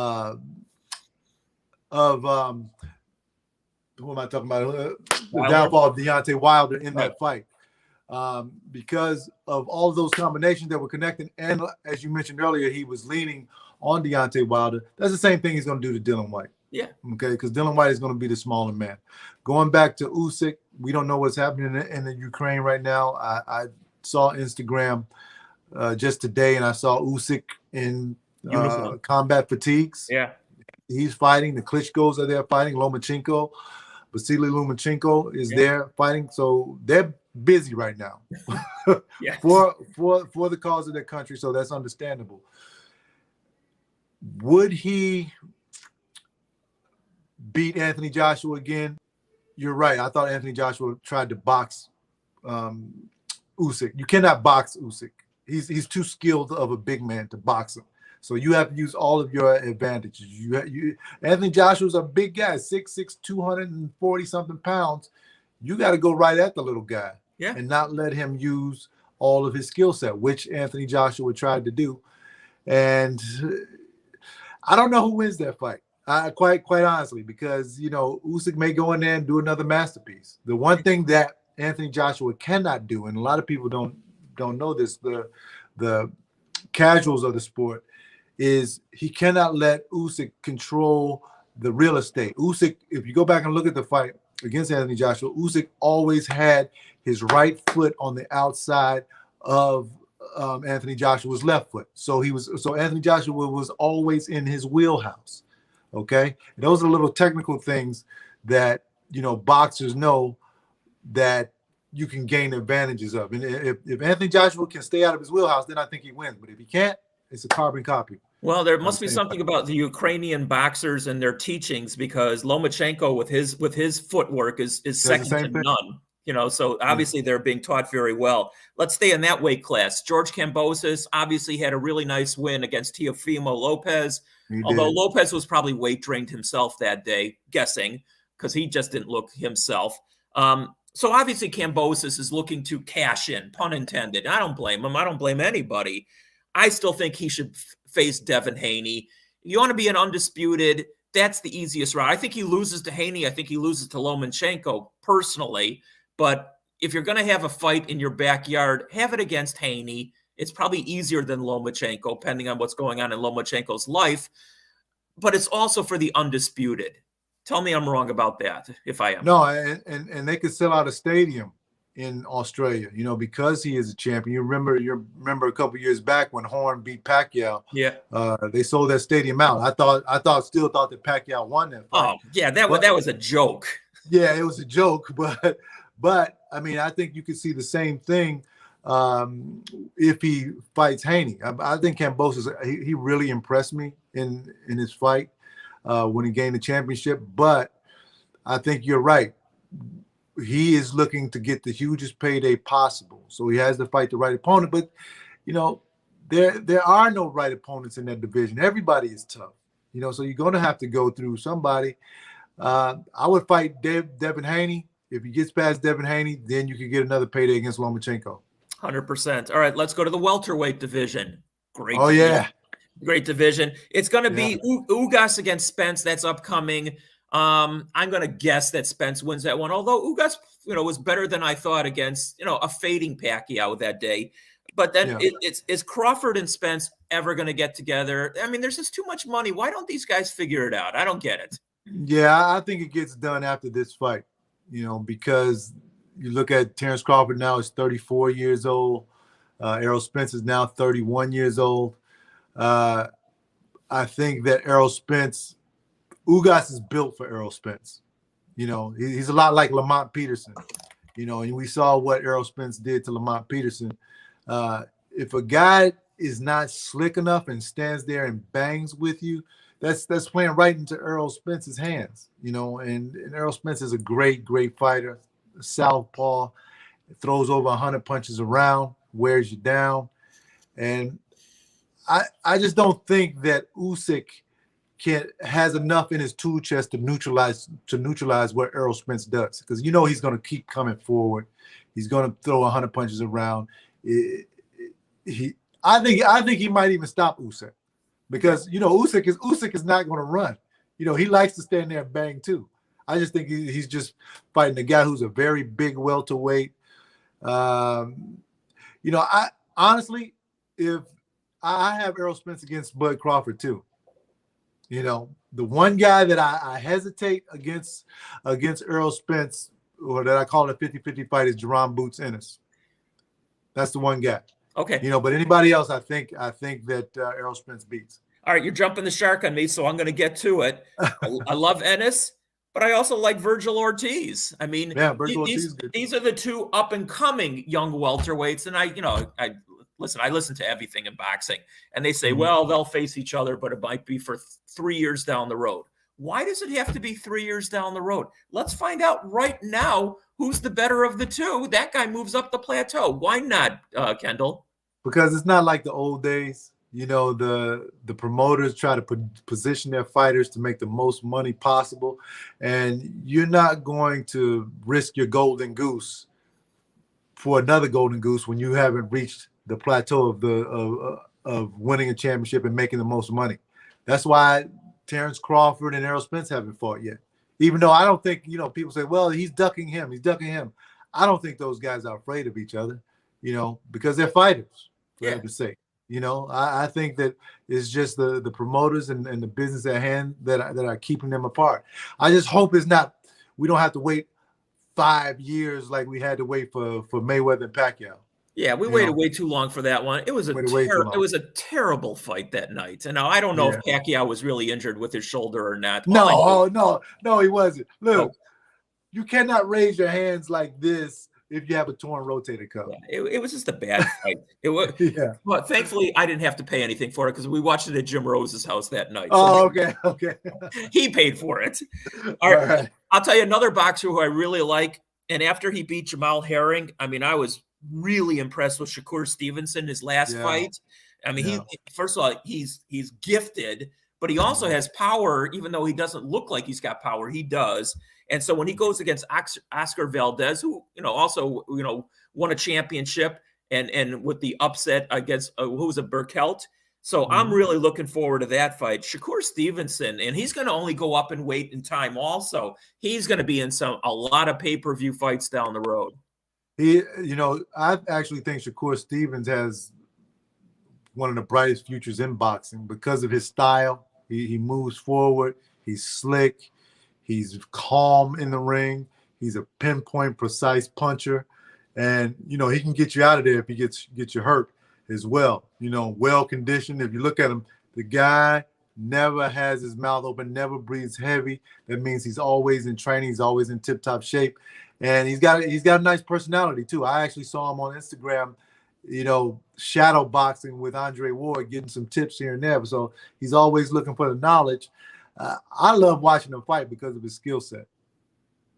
am I talking about? The downfall of Deontay Wilder in that fight. Because of all of those combinations that were connecting. And as you mentioned earlier, he was leaning on Deontay Wilder. That's the same thing he's going to do to Dylan White. Yeah. Okay, because Dylan White is going to be the smaller man. Going back to Usyk, we don't know what's happening in the Ukraine right now. I saw Instagram just today, and I saw Usyk in combat fatigues. Yeah. He's fighting. The Klitschko's are there fighting. Vasily Lomachenko is there fighting. So they're busy right now yes. for the cause of their country. So that's understandable. Would he beat Anthony Joshua again? You're right. I thought Anthony Joshua tried to box Usyk. You cannot box Usyk. He's too skilled of a big man to box him. So you have to use all of your advantages. Anthony Joshua's a big guy, 6'6", 240-something pounds. You got to go right at the little guy and not let him use all of his skill set, which Anthony Joshua tried to do. And I don't know who wins that fight, quite honestly, because, Usyk may go in there and do another masterpiece. The one thing that Anthony Joshua cannot do, and a lot of people don't know this, the casuals of the sport, is he cannot let Usyk control the real estate. Usyk, if you go back and look at the fight against Anthony Joshua, Usyk always had his right foot on the outside of Anthony Joshua's left foot. So Anthony Joshua was always in his wheelhouse. Okay, and those are little technical things that boxers know that you can gain advantages of. And if Anthony Joshua can stay out of his wheelhouse, then I think he wins. But if he can't, it's a carbon copy. Well, there must be something about the Ukrainian boxers and their teachings, because Lomachenko with his footwork is second to none. So obviously they're being taught very well. Let's stay in that weight class. George Kambosos obviously had a really nice win against Teofimo Lopez, although Lopez was probably weight drained himself that day, guessing, because he just didn't look himself. So obviously Kambosos is looking to cash in, pun intended. I don't blame him. I don't blame anybody. I still think he should face Devin Haney. You want to be an undisputed, that's the easiest route. I think he loses to Haney. I think he loses to Lomachenko personally. But if you're going to have a fight in your backyard, have it against Haney. It's probably easier than Lomachenko, depending on what's going on in Lomachenko's life. But it's also for the undisputed. Tell me I'm wrong about that, if I am. No, and they could sell out a stadium in Australia, because he is a champion. You remember a couple years back when Horn beat Pacquiao. Yeah. They sold that stadium out. I still thought that Pacquiao won that fight. Oh, yeah, that was a joke. Yeah, it was a joke, but I mean, I think you could see the same thing if he fights Haney. I think Kambosos, he really impressed me in his fight when he gained the championship. But I think you're right. He is looking to get the hugest payday possible. So he has to fight the right opponent. But, there are no right opponents in that division. Everybody is tough. So you're going to have to go through somebody. I would fight Devin Haney. If he gets past Devin Haney, then you could get another payday against Lomachenko. 100%. All right, let's go to the welterweight division. Great. Oh, division. Yeah. Great division. It's going to be Ugas against Spence. That's upcoming. I'm going to guess that Spence wins that one, although Ugas, was better than I thought against, a fading Pacquiao that day. But then is Crawford and Spence ever going to get together? I mean, there's just too much money. Why don't these guys figure it out? I don't get it. Yeah, I think it gets done after this fight, because you look at Terrence Crawford now is 34 years old. Errol Spence is now 31 years old. I think that Ugas is built for Errol Spence. He's a lot like Lamont Peterson. And we saw what Errol Spence did to Lamont Peterson. If a guy is not slick enough and stands there and bangs with you, that's playing right into Errol Spence's hands. And Errol Spence is a great fighter, southpaw, throws over 100 punches around, wears you down. And I just don't think that Usyk has enough in his tool chest to neutralize what Errol Spence does, because he's going to keep coming forward. He's going to throw 100 punches around. I think he might even stop Usyk, because Usyk is not going to run. He likes to stand there and bang too. I just think he's just fighting a guy who's a very big welterweight. I honestly, if I have Errol Spence against Bud Crawford too. The one guy that I hesitate against Errol Spence, or that I call a 50-50 fight, is Jerron Boots Ennis. That's the one guy. Okay. But anybody else, I think that Errol Spence beats. All right, you're jumping the shark on me, so I'm going to get to it. I love Ennis, but I also like Virgil Ortiz. I mean, Virgil Ortiz is good. These are the two up-and-coming young welterweights, and I listen to everything in boxing, and they say, well, they'll face each other, but it might be for 3 years down the road. Why does it have to be 3 years down the road? Let's find out right now who's the better of the two. That guy moves up the plateau. Why not, Kendall? Because it's not like the old days. The promoters try to position their fighters to make the most money possible, and you're not going to risk your golden goose for another golden goose when you haven't reached the plateau of winning a championship and making the most money. That's why Terrence Crawford and Errol Spence haven't fought yet. Even though I don't think, people say, well, he's ducking him. I don't think those guys are afraid of each other, because they're fighters, for heaven's sake. I think that it's just the promoters and the business at hand that are keeping them apart. I just hope we don't have to wait 5 years like we had to wait for Mayweather and Pacquiao. Yeah, we waited way too long for that one. It was a terrible fight that night. And now I don't know if Pacquiao was really injured with his shoulder or not. No, he wasn't. Look, you cannot raise your hands like this if you have a torn rotator cuff. Yeah, it was just a bad fight. It was. But thankfully, I didn't have to pay anything for it because we watched it at Jim Rose's house that night. Okay. He paid for it. All right. I'll tell you another boxer who I really like. And after he beat Jamal Herring, I mean, I was really impressed with Shakur Stevenson, his last fight. I mean, first of all, he's gifted, but he also has power, even though he doesn't look like he's got power. He does. And so when he goes against Oscar Valdez, who, also, won a championship and with the upset against, who was it, Burkelt. So I'm really looking forward to that fight. Shakur Stevenson, and he's going to only go up in weight and time also. He's going to be in a lot of pay-per-view fights down the road. I actually think Shakur Stevens has one of the brightest futures in boxing because of his style. He moves forward. He's slick. He's calm in the ring. He's a pinpoint, precise puncher. And, he can get you out of there if he gets you hurt as well. Well-conditioned. If you look at him, the guy never has his mouth open, never breathes heavy. That means he's always in training. He's always in tip-top shape. And he's got a nice personality too. I actually saw him on Instagram, shadow boxing with Andre Ward, getting some tips here and there. So he's always looking for the knowledge. I love watching him fight because of his skill set.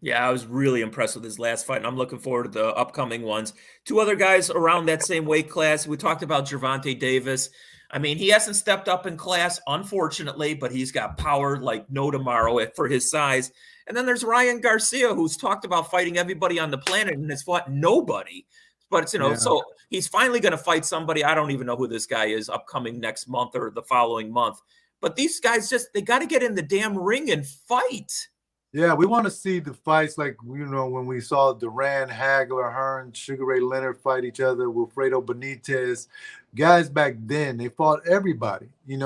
Yeah, I was really impressed with his last fight, and I'm looking forward to the upcoming ones. Two other guys around that same weight class. We talked about Gervonta Davis. I mean, he hasn't stepped up in class, unfortunately, but he's got power like no tomorrow for his size. And then there's Ryan Garcia, who's talked about fighting everybody on the planet and has fought nobody. But, so he's finally going to fight somebody. I don't even know who this guy is upcoming next month or the following month. But these guys they got to get in the damn ring and fight. Yeah, we want to see the fights like, when we saw Duran, Hagler, Hearn, Sugar Ray Leonard fight each other, Wilfredo Benitez. Guys back then, they fought everybody, and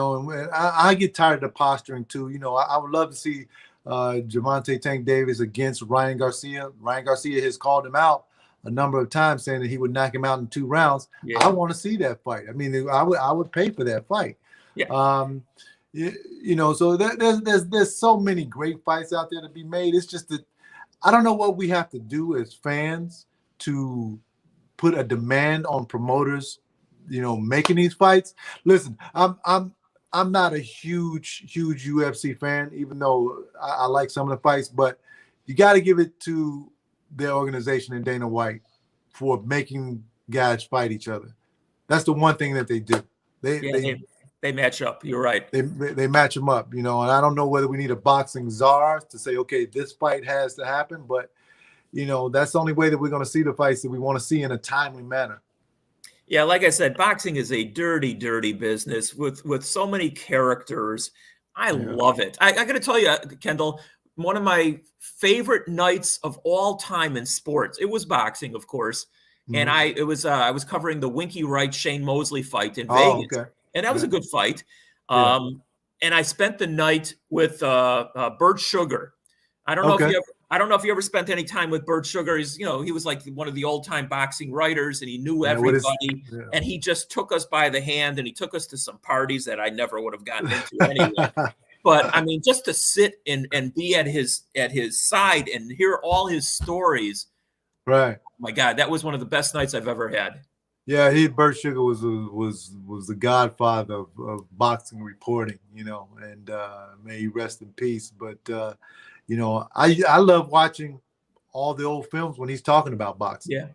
I get tired of the posturing too. I would love to see Gervonta Tank Davis against Ryan Garcia. Ryan Garcia has called him out a number of times, saying that he would knock him out in 2 rounds. Yeah. I want to see that fight. I mean, I would pay for that fight. Yeah. So there's so many great fights out there to be made. It's just that I don't know what we have to do as fans to put a demand on promoters, making these fights. Listen, I'm not a huge UFC fan, even though I like some of the fights, but you got to give it to their organization and Dana White for making guys fight each other. That's the one thing that they do. They match up. You're right. They match them up, and I don't know whether we need a boxing czar to say, okay, this fight has to happen, but that's the only way that we're going to see the fights that we want to see in a timely manner. Yeah, like I said, boxing is a dirty, dirty business with so many characters. I love it. I got to tell you, Kendall, one of my favorite nights of all time in sports. It was boxing, of course, and I was covering the Winky Wright Shane Mosley fight in Vegas, okay. and that was a good fight. Yeah. And I spent the night with Bert Sugar. I don't know if you ever spent any time with Bert Sugar. He's, he was like one of the old time boxing writers, and he knew everybody. And he just took us by the hand, and he took us to some parties that I never would have gotten into anyway. But I mean, just to sit and be at his side and hear all his stories. Right. Oh my God, that was one of the best nights I've ever had. Yeah, Bert Sugar was the godfather of boxing reporting, and may he rest in peace. But I love watching all the old films when he's talking about boxing.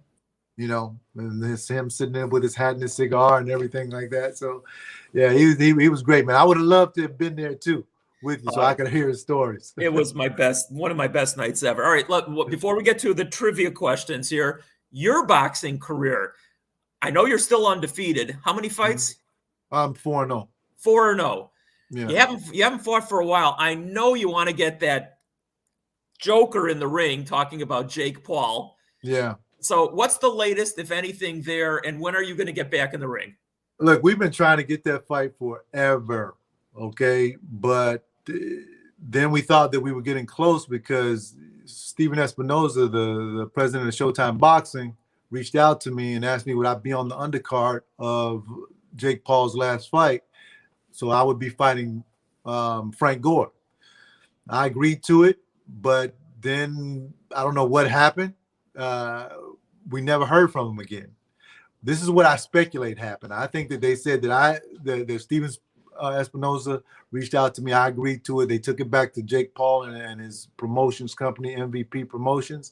Yeah. And it's him sitting there with his hat and his cigar and everything like that. So, yeah, he was great, man. I would have loved to have been there too with you, so I could hear his stories. It was one of my best nights ever. All right, look, before we get to the trivia questions here, your boxing career. I know you're still undefeated. How many fights? I'm 4-0. 4-0. Yeah. You haven't fought for a while. I know you want to get that joker in the ring talking about Jake Paul. Yeah. So what's the latest, if anything, there, and when are you going to get back in the ring? Look, we've been trying to get that fight forever, okay? But then we thought that we were getting close because Steven Espinoza, the president of Showtime Boxing, reached out to me and asked me would I be on the undercard of Jake Paul's last fight. So I would be fighting Frank Gore. I agreed to it, but then I don't know what happened. We never heard from him again. This is what I speculate happened. I think that they said that Steven Espinoza reached out to me. I agreed to it. They took it back to Jake Paul and his promotions company, MVP Promotions.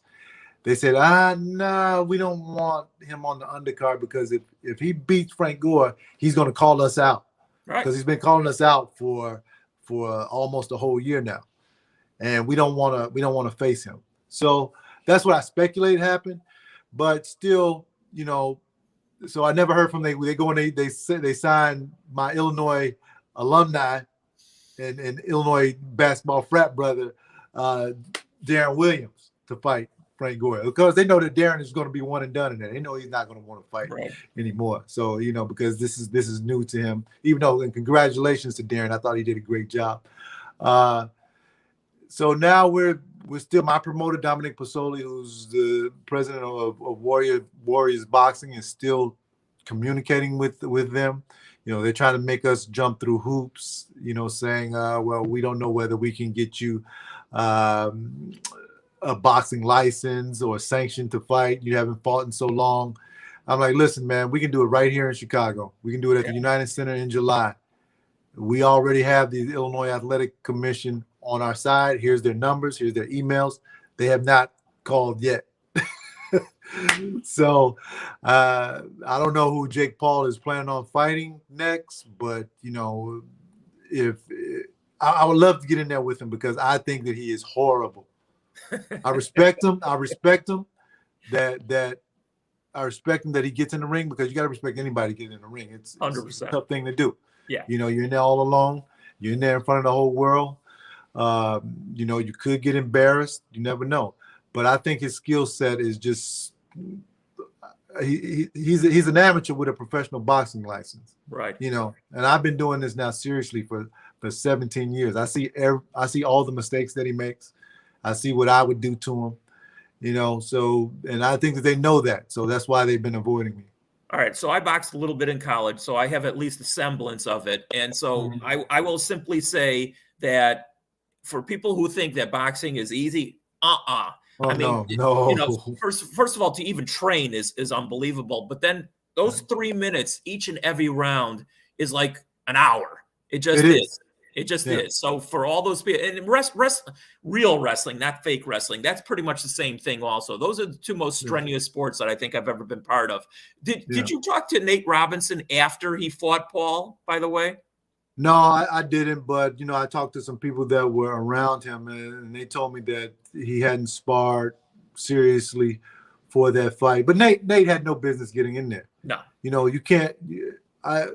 They said, no, we don't want him on the undercard because if he beats Frank Gore, he's going to call us out. Right. Because he's been calling us out for almost a whole year now, and we don't want to face him. So that's what I speculate happened, but still, So I never heard from them. They go and they signed my Illinois alumni and Illinois basketball frat brother, Darren Williams, to fight Frank Gore, because they know that Darren is going to be one and done in there. They know he's not going to want to fight anymore. So, because this is new to him, even though, and congratulations to Darren. I thought he did a great job. So now we're still, my promoter, Dominic Pasoli, who's the president of Warriors Boxing, is still communicating with them. They're trying to make us jump through hoops, saying, well, we don't know whether we can get you a boxing license or a sanction to fight. You haven't fought in so long. I'm like, listen, man, we can do it right here in Chicago. We can do it at the United Center in July. We already have the Illinois Athletic Commission on our side. Here's their numbers. Here's their emails. They have not called yet. So I don't know who Jake Paul is planning on fighting next, but if I would love to get in there with him, because I think that he is horrible. I respect him. I respect him that he gets in the ring, because you got to respect anybody getting in the ring. It's 100%. a tough thing to do. Yeah. You're in there all alone. You're in there in front of the whole world. You could get embarrassed. You never know. But I think his skill set is just he's an amateur with a professional boxing license. Right. And I've been doing this now seriously for 17 years. I see all the mistakes that he makes. I see what I would do to him. So, and I think that they know that. So that's why they've been avoiding me. All right. So I boxed a little bit in college, so I have at least a semblance of it. And so I will simply say that for people who think that boxing is easy, Oh, I mean, no. First of all, to even train is unbelievable. But then those 3 minutes each and every round is like an hour. It just is. It just is. So for all those people, and real wrestling, not fake wrestling, that's pretty much the same thing also. Those are the two most strenuous sports that I think I've ever been part of. Did you talk to Nate Robinson after he fought Paul, by the way? No, I didn't. But I talked to some people that were around him, and they told me that he hadn't sparred seriously for that fight. But Nate had no business getting in there. No. You can't.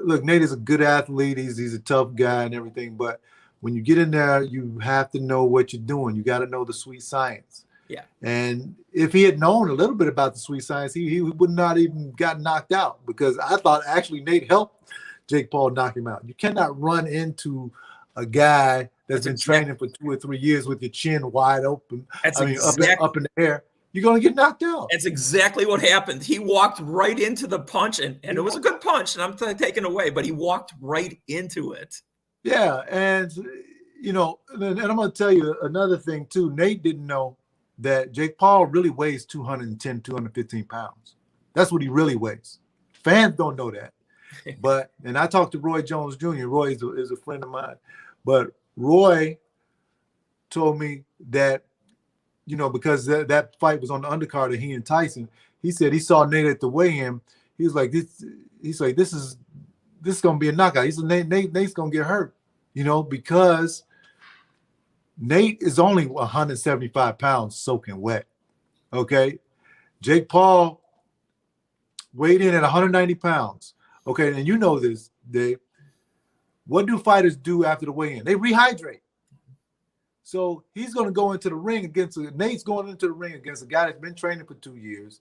Look, Nate is a good athlete. He's a tough guy and everything. But when you get in there, you have to know what you're doing. You got to know the sweet science. Yeah. And if he had known a little bit about the sweet science, he would not even got knocked out, because I thought actually Nate helped Jake Paul knock him out. You cannot run into a guy that's been training for 2 or 3 years with your chin wide open. Up in the air. You're going to get knocked out. That's exactly what happened. He walked right into the punch, and it was a good punch, and I'm taking away, but he walked right into it. Yeah, and I'm going to tell you another thing too. Nate didn't know that Jake Paul really weighs 210, 215 pounds. That's what he really weighs. Fans don't know that. And I talked to Roy Jones Jr. Roy is a friend of mine. But Roy told me that, because that fight was on the undercard of he and Tyson, he said he saw Nate at the weigh-in. He was like, this is going to be a knockout. He said, Nate's going to get hurt, because Nate is only 175 pounds soaking wet. Okay. Jake Paul weighed in at 190 pounds. Okay. And you know this, Dave. What do fighters do after the weigh-in? They rehydrate. So he's going to go into the ring Nate's going into the ring against a guy that's been training for 2 years.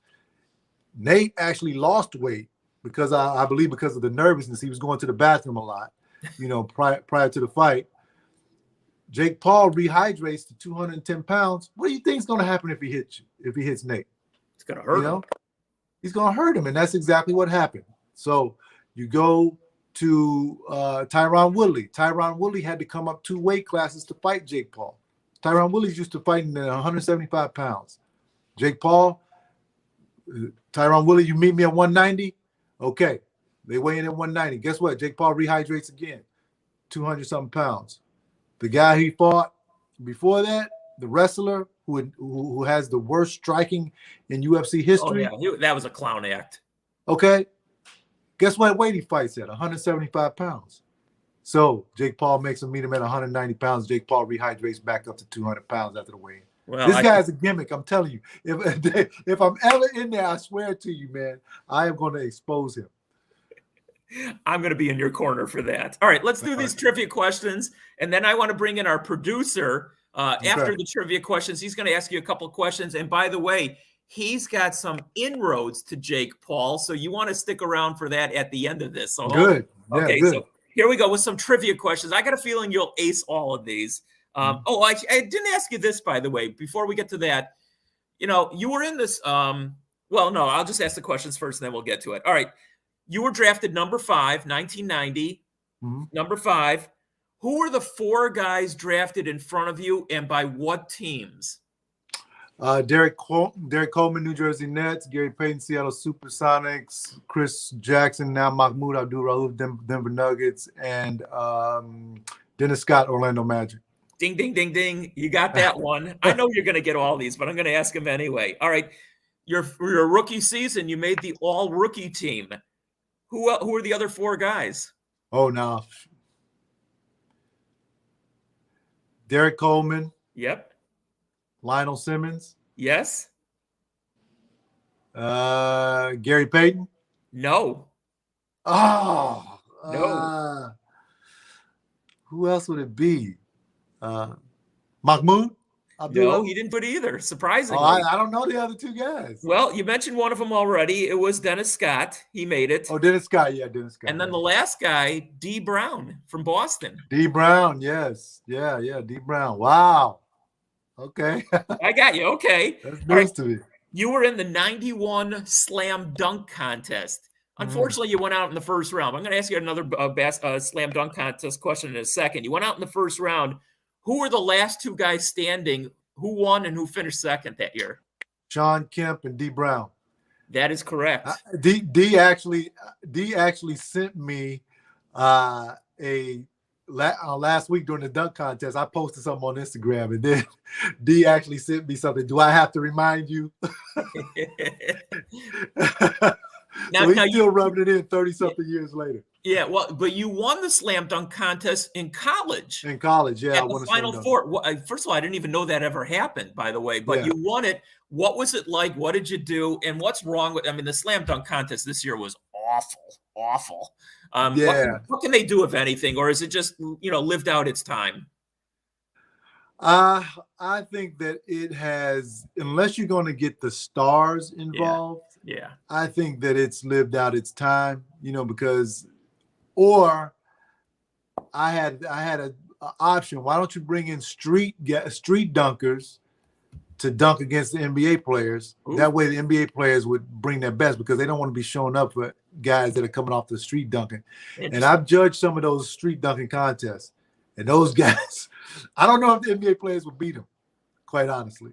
Nate actually lost weight because I believe because of the nervousness. He was going to the bathroom a lot, prior to the fight. Jake Paul rehydrates to 210 pounds. What do you think is going to happen if he hits Nate? It's going to hurt him. He's going to hurt him, and that's exactly what happened. So you go to Tyron Woodley. Tyron Woodley had to come up 2 weight classes to fight Jake Paul. Tyron Woodley's used to fighting at 175 pounds. Jake Paul, Tyron Woodley, you meet me at 190? Okay. They weigh in at 190. Guess what? Jake Paul rehydrates again, 200-something pounds. The guy he fought before that, the wrestler who has the worst striking in UFC history. Oh, yeah. That was a clown act. Okay. Guess what weight he fights at? 175 pounds. So Jake Paul makes him meet him at 190 pounds. Jake Paul rehydrates back up to 200 pounds after the weigh-in. Well, this guy's a gimmick. I'm telling you. If I'm ever in there, I swear to you, man, I am going to expose him. I'm going to be in your corner for that. All right, let's do these trivia questions. And then I want to bring in our producer after the trivia questions. He's going to ask you a couple of questions. And by the way, he's got some inroads to Jake Paul. So you want to stick around for that at the end of this. So, good. Yeah, okay, good. So here we go with some trivia questions. I got a feeling you'll ace all of these. I didn't ask you this, by the way, before we get to that. You were in this. Well, no, I'll just ask the questions first and then we'll get to it. All right. You were drafted number 5, 1990. Mm-hmm. Number 5. Who were the 4 guys drafted in front of you, and by what teams? Derek Coleman, New Jersey Nets. Gary Payton, Seattle Supersonics. Chris Jackson, now Mahmoud Abdul-Rauf, Denver Nuggets. And Dennis Scott, Orlando Magic. Ding, ding, ding, ding. You got that one. I know you're going to get all these, but I'm going to ask them anyway. All right. Your rookie season, you made the all-rookie team. Who are the other 4 guys? Oh, no. Derek Coleman. Yep. Lionel Simmons. Yes. Gary Payton. No. Oh. No. Who else would it be? Mahmoud? No, he didn't put either, surprisingly. I don't know the other 2 guys. Well, you mentioned one of them already. It was Dennis Scott. He made it. Oh, Dennis Scott. Yeah, Dennis Scott. And then the last guy, D. Brown from Boston. D. Brown, yes. Yeah, D. Brown. Wow. Okay. I got you. Okay. That's nice to me. You were in the 91 slam dunk contest. Unfortunately, you went out in the first round. I'm going to ask you another slam dunk contest question in a second. You went out in the first round. Who were the last 2 guys standing? Who won and who finished second that year? Sean Kemp and D. Brown. That is correct. D actually sent me last week during the dunk contest. I posted something on Instagram, and then D actually sent me something. Do I have to remind you? So now he's you still rubbing it in 30-something years later. yeah, well, but you won the slam dunk contest in college In college, yeah, I at the won a slam Final dunk. Four. First of all, I didn't even know that ever happened, by the way, but Yeah. you won it. What was it like? What did you do? And what's wrong with, I mean, the slam dunk contest this year was awful, awful. Yeah. What can they do, if anything, or is it just, lived out its time? I think that it has, unless you're going to get the stars involved, Yeah. I think that it's lived out its time, because, or I had a option. Why don't you bring in street dunkers to dunk against the NBA players? Ooh. That way the NBA players would bring their best, because they don't want to be showing up for guys that are coming off the street dunking. And I've judged some of those street dunking contests, and those guys, I don't know if the NBA players would beat them, quite honestly.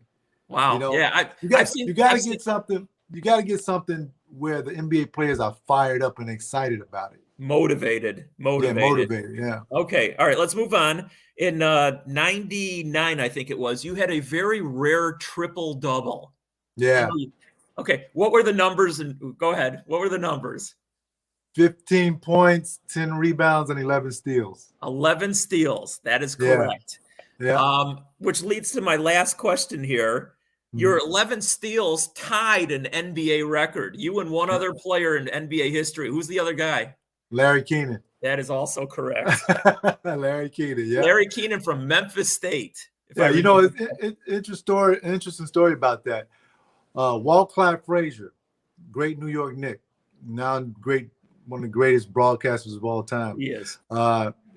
Wow. Yeah. You got to get something. You got to get something where the NBA players are fired up and excited about it. Motivated. Yeah, motivated. Yeah. Okay. All right. Let's move on. In 99, I think it was, you had a very rare triple double. Yeah. Okay. What were the numbers? And go ahead. What were the numbers? 15 points, 10 rebounds, and 11 steals. 11 steals. That is correct. Yeah. Which leads to my last question here. Your 11 steals tied an NBA record. You and one other player in NBA history. Who's the other guy? Larry Keenan. That is also correct. Larry Keenan, yeah. Larry Keenan from Memphis State. Yeah, interesting story about that. Walt Clyde Frazier, great New York Knick, now one of the greatest broadcasters of all time. He is.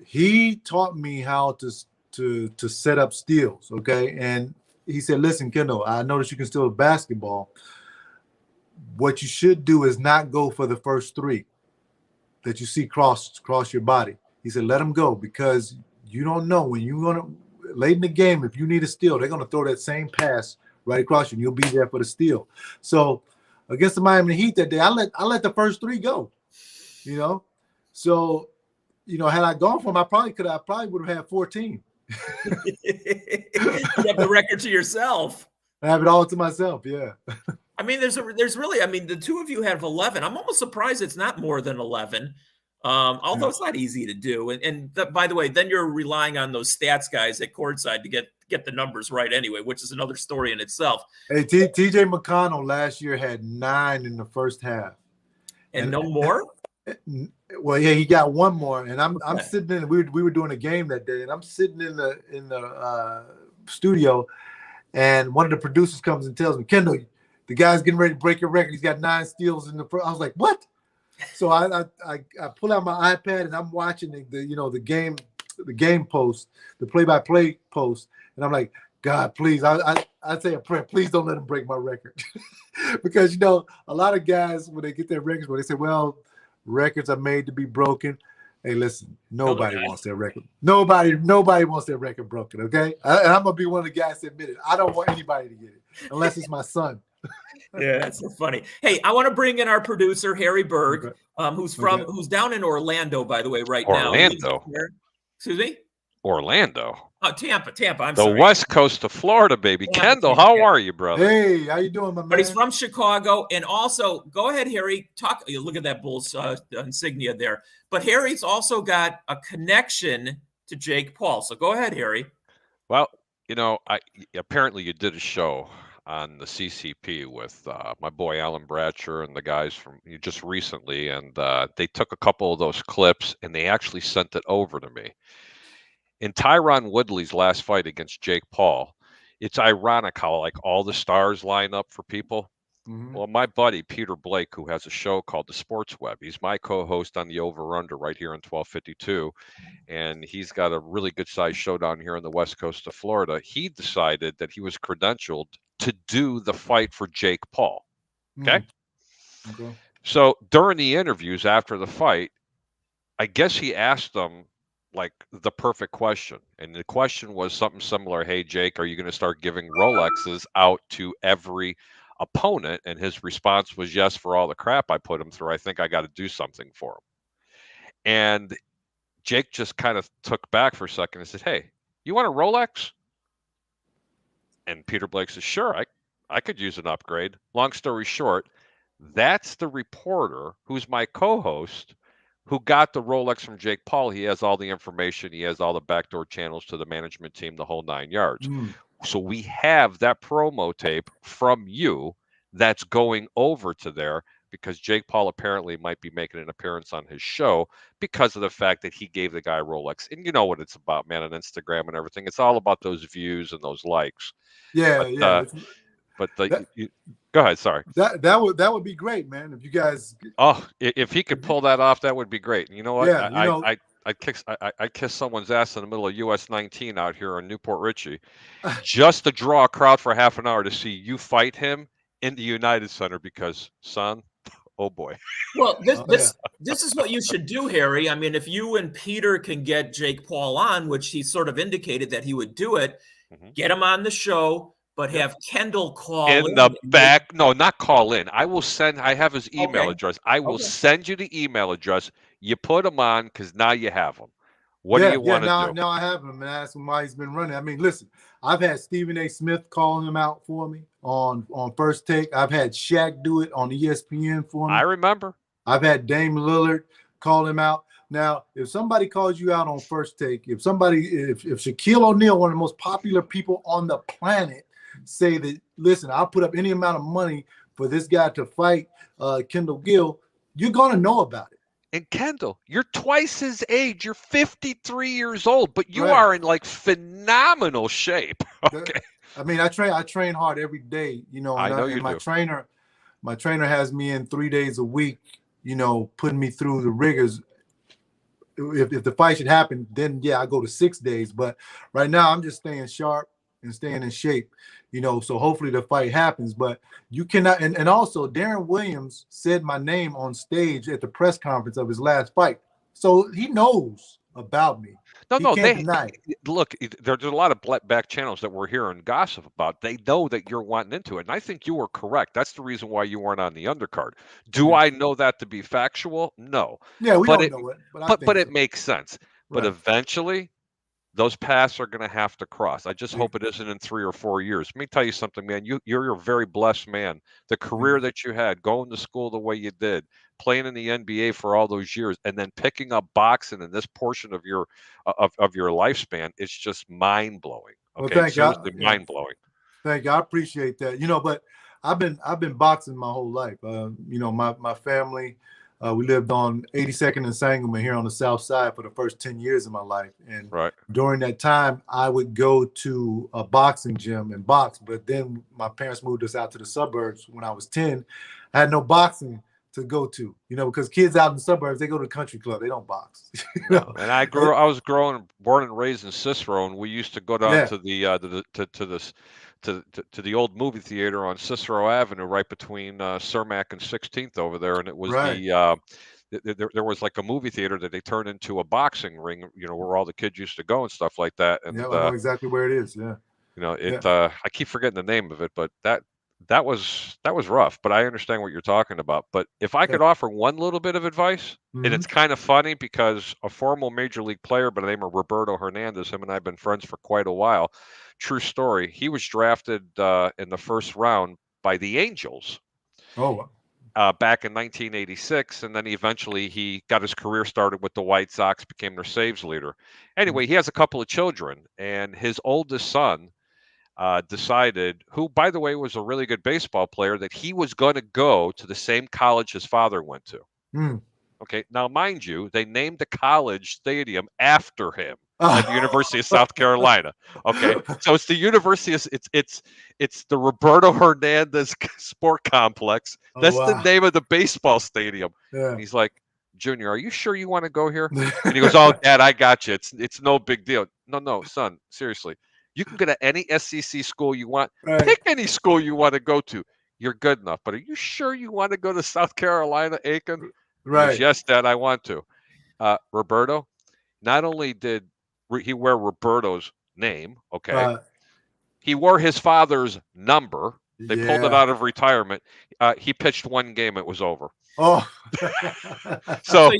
He taught me how to set up steals, okay? And he said, listen, Kendall, I noticed you can steal a basketball. What you should do is not go for the first three that you see cross your body. He said, let them go, because you don't know when you're going to, late in the game, if you need a steal, they're going to throw that same pass right across you, and you'll be there for the steal. So against the Miami Heat that day, I let the first three go, So, had I gone for him, I probably would have had 14. You have the record to yourself. I have it all to myself, yeah. I mean, there's really, I mean, the two of you have 11. I'm almost surprised it's not more than 11. Although it's not easy to do. And by the way, then you're relying on those stats guys at courtside to get the numbers right anyway, which is another story in itself. Hey, TJ McConnell last year had 9 in the first half. And no more? Well, yeah, he got one more, and I'm sitting in. We were doing a game that day, and I'm sitting in the studio, and one of the producers comes and tells me, Kendall, the guy's getting ready to break your record. He's got 9 steals in the first. I was like, what? So I pull out my iPad and I'm watching the game post, the play-by-play post, and I'm like, God, please, I say a prayer, please don't let him break my record, because a lot of guys when they get their records, they say, well, records are made to be broken. Hey, listen, nobody wants their record. Nobody wants their record broken. Okay, and I'm gonna be one of the guys that admit it. I don't want anybody to get it unless it's my son. Yeah, that's so funny. Hey, I want to bring in our producer Harry Berg, who's down in Orlando, by the way, right now. Excuse me. Orlando. Oh, Tampa. I'm sorry. The west coast of Florida, baby. Tampa, Kendall, how are you, brother? Hey, how you doing, my man? But he's from Chicago, and also, go ahead, Harry. Look at that Bulls insignia there. But Harry's also got a connection to Jake Paul. So go ahead, Harry. Well, apparently you did a show on the CCP with my boy Alan Bratcher and the guys from just recently, and they took a couple of those clips and they actually sent it over to me. In Tyron Woodley's last fight against Jake Paul, it's ironic how all the stars line up for people. Mm-hmm. Well, my buddy Peter Blake, who has a show called The Sports Web, he's my co-host on the Over Under right here on 1252, and he's got a really good sized show down here on the west coast of Florida. He decided that he was credentialed to do the fight for Jake Paul. Okay? Okay. So during the interviews after the fight, I guess he asked them the perfect question. And the question was something similar. Hey, Jake, are you going to start giving Rolexes out to every opponent? And his response was, yes, for all the crap I put him through. I think I got to do something for him. And Jake just kind of took back for a second and said, hey, you want a Rolex? And Peter Blake says, sure, I could use an upgrade. Long story short, That's the reporter who's my co-host who got the Rolex from Jake Paul. He has all the information. He has all the backdoor channels to the management team, the whole 9 yards. So we have that promo tape from you that's going over to there because Jake Paul apparently might be making an appearance on his show because of the fact that he gave the guy Rolex. And you know what it's about, man, on Instagram and everything. It's all about those views and those likes. Yeah, But, yeah. Go ahead. Sorry. That would be great, man. If you guys. Oh, if he could pull that off, that would be great. And you know what? Yeah, I kiss someone's ass in the middle of US 19 out here in Newport Richie, just to draw a crowd for half an hour to see you fight him in the United Center. Because, son, oh boy. Well, this is what you should do, Harry. I mean, if you and Peter can get Jake Paul on, which he sort of indicated that he would do it, get him on the show. But have Kendall call in the back. No, not call in. I will send. I have his email address. I will send you the email address. You put him on because now you have him. What do you want to do? Now I have him and ask him why he's been running. I mean, listen, I've had Stephen A. Smith calling him out for me on First Take. I've had Shaq do it on ESPN for me. I remember. I've had Dame Lillard call him out. Now, if somebody calls you out on First Take, if Shaquille O'Neal, one of the most popular people on the planet, say that, listen, I'll put up any amount of money for this guy to fight Kendall Gill, you're going to know about it. And Kendall, you're twice his age. You're 53 years old, but you are in like phenomenal shape. Okay. I mean, I train hard every day, you know. I know you do. My trainer has me in 3 days a week, you know, putting me through the rigors. If the fight should happen, then I go to 6 days. But right now I'm just staying sharp and staying in shape, you know, so hopefully the fight happens. But you cannot, and also Darren Williams said my name on stage at the press conference of his last fight. So he knows about me. Look, there's a lot of back channels that we're hearing gossip about. They know that you're wanting into it. And I think you were correct. That's the reason why you weren't on the undercard. Do I know that to be factual? No. Yeah, we don't know it. But it makes sense. Right. But eventually, those paths are going to have to cross. I just hope it isn't in 3 or 4 years. Let me tell you something, man. You're a very blessed man. The career that you had, going to school the way you did, playing in the NBA for all those years, and then picking up boxing in this portion of your lifespan, it's just mind blowing. Okay, well, seriously, mind blowing. Thank you. I appreciate that. You know, but I've been boxing my whole life. You know, my family. We lived on 82nd and Sangamon here on the south side for the first 10 years of my life. And during that time, I would go to a boxing gym and box. But then my parents moved us out to the suburbs when I was 10. I had no boxing to go to, you know, because kids out in the suburbs, they go to the country club. They don't box. You know? And I was born and raised in Cicero, and we used to go down to the old movie theater on Cicero Avenue, right between Cermak and 16th over there, and it was there was like a movie theater that they turned into a boxing ring, you know, where all the kids used to go and stuff like that. And I know exactly where it is. Yeah, you know, I keep forgetting the name of it, but that was rough. But I understand what you're talking about. But if I could offer one little bit of advice, and it's kind of funny because a former major league player by the name of Roberto Hernandez, him and I have been friends for quite a while. True story. He was drafted in the first round by the Angels. Back in 1986, and then eventually he got his career started with the White Sox, became their saves leader. Anyway, he has a couple of children, and his oldest son decided, who, by the way, was a really good baseball player, that he was going to go to the same college his father went to. Okay, now mind you, they named the college stadium after him at the University of South Carolina. Okay, so it's the University of it's the Roberto Hernandez Sport Complex. That's the name of the baseball stadium. And he's like, Junior, are you sure you want to go here? And he goes, oh, Dad, I got you. It's no big deal. No, son, seriously. You can go to any SEC school you want. Pick any school you want to go to. You're good enough. But are you sure you want to go to South Carolina, Aiken? Right. Goes, yes, Dad, I want to. Roberto, not only did he wear Roberto's name, he wore his father's number. They pulled it out of retirement. He pitched one game. It was over. So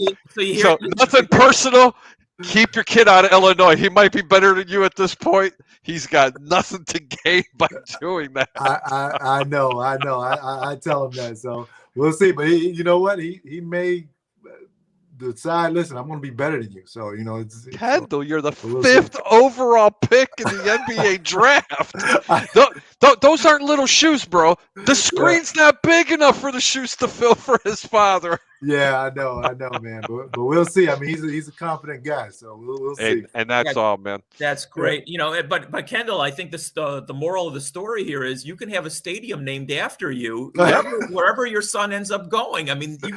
nothing personal. Keep your kid out of Illinois. He might be better than you at this point. He's got nothing to gain by doing that. I know. I tell him that. So, We'll see. But you know what? He may decide. Listen, I'm going to be better than you. So it's Kendall, you're the we'll 5th overall pick in the NBA draft. Those aren't little shoes, bro. The screen's not big enough for the shoes to fill for his father. Yeah, I know, man. But we'll see. I mean, he's a confident guy, so we'll see. And that's all, man. That's great. But Kendall, I think the moral of the story here is you can have a stadium named after you wherever your son ends up going. I mean, you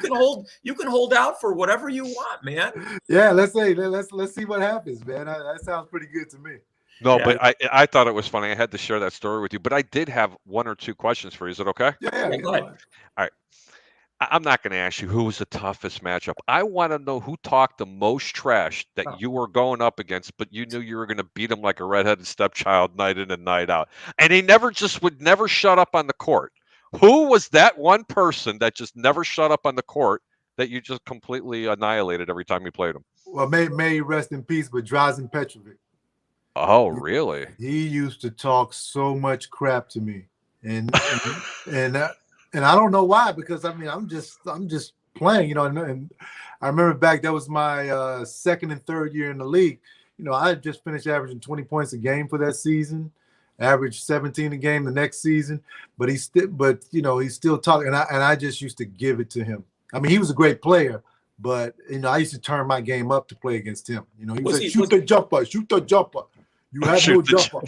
can hold out for whatever you want, man. Yeah, let's see what happens, man. That sounds pretty good to me. No, but I thought it was funny. I had to share that story with you, but I did have 1 or 2 questions for you. Is it okay? Yeah, go ahead. All right. I'm not going to ask you who was the toughest matchup. I want to know who talked the most trash that you were going up against, but you knew you were going to beat him like a redheaded stepchild night in and night out. And he would never shut up on the court. Who was that one person that just never shut up on the court that you just completely annihilated every time you played him? Well, may rest in peace, but Drazen Petrovic. Oh, really? He used to talk so much crap to me, and I don't know why, because I mean I'm just playing, and I remember back, that was my second and third year in the league. I had just finished averaging 20 points a game for that season, averaged 17 a game the next season, but he's still talking, and I just used to give it to him. I mean, he was a great player, but I used to turn my game up to play against him. He was like, shoot the jumper. You have no jumper.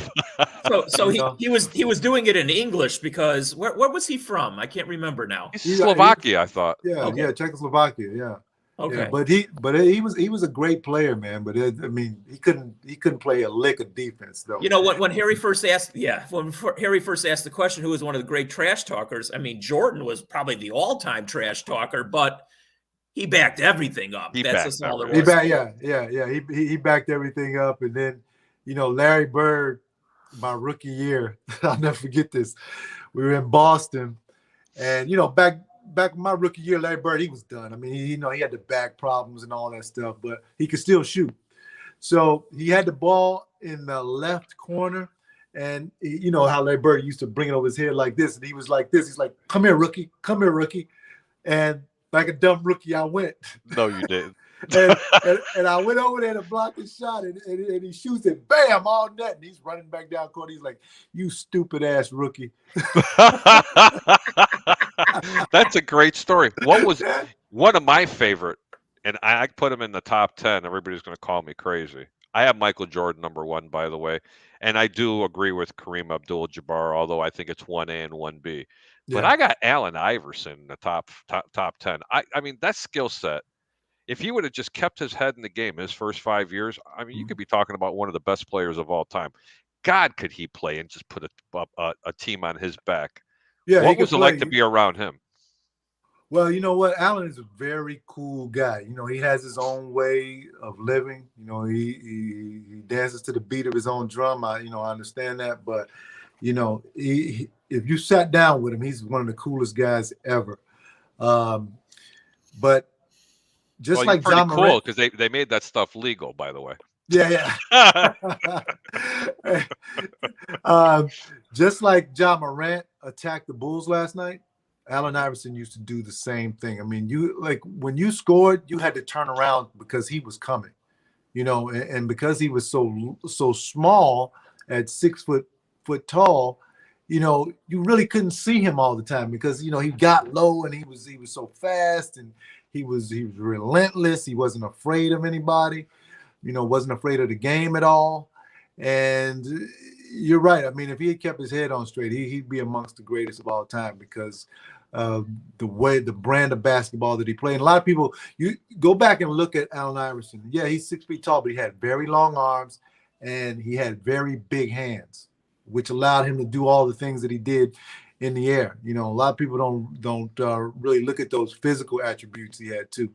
So he was doing it in English, because where was he from? I can't remember now. He's Slovakia, I thought. Yeah, okay. Yeah, Czechoslovakia. Yeah. Okay. Yeah, he was a great player, man. But I mean, he couldn't play a lick of defense, though. When Harry first asked the question, who was one of the great trash talkers? I mean, Jordan was probably the all-time trash talker, but he backed everything up. He backed everything up, and then Larry Bird, my rookie year, I'll never forget this. We were in Boston, and back my rookie year, Larry Bird, he was done. I mean, he had the back problems and all that stuff, but he could still shoot. So he had the ball in the left corner, and you know how Larry Bird used to bring it over his head like this, and he was like this. He's like, "Come here, rookie. Come here, rookie." And like a dumb rookie, I went. No, you didn't. and I went over there to block his shot, and he shoots it, bam, all net, and he's running back down court. He's like, "You stupid ass rookie." That's a great story. What was one of my favorite, and I put him in the top 10. Everybody's going to call me crazy. I have Michael Jordan number 1, by the way, and I do agree with Kareem Abdul-Jabbar, although I think it's 1A and 1B. But I got Allen Iverson in the top 10. I mean, that skill set, if he would have just kept his head in the game his first 5 years, I mean, you could be talking about one of the best players of all time. God, could he play and just put a team on his back? Yeah, what was it like to be around him? Well, you know what? Allen is a very cool guy. He has his own way of living. He dances to the beat of his own drum. I understand that, but if you sat down with him, he's one of the coolest guys ever. But just like John Morant, cool, because they made that stuff legal, by the way. Yeah. Just like John Morant attacked the Bulls last night, Allen Iverson used to do the same thing. I mean, when you scored, you had to turn around because he was coming, and because he was so small at 6 foot tall, you really couldn't see him all the time because he got low and he was so fast and he was relentless. He wasn't afraid of anybody. Wasn't afraid of the game at all. And you're right. I mean, if he had kept his head on straight, he'd be amongst the greatest of all time because the brand of basketball that he played. And a lot of people, you go back and look at Allen Iverson. Yeah, he's 6 feet tall, but he had very long arms and he had very big hands, which allowed him to do all the things that he did in the air. A lot of people don't really look at those physical attributes he had too.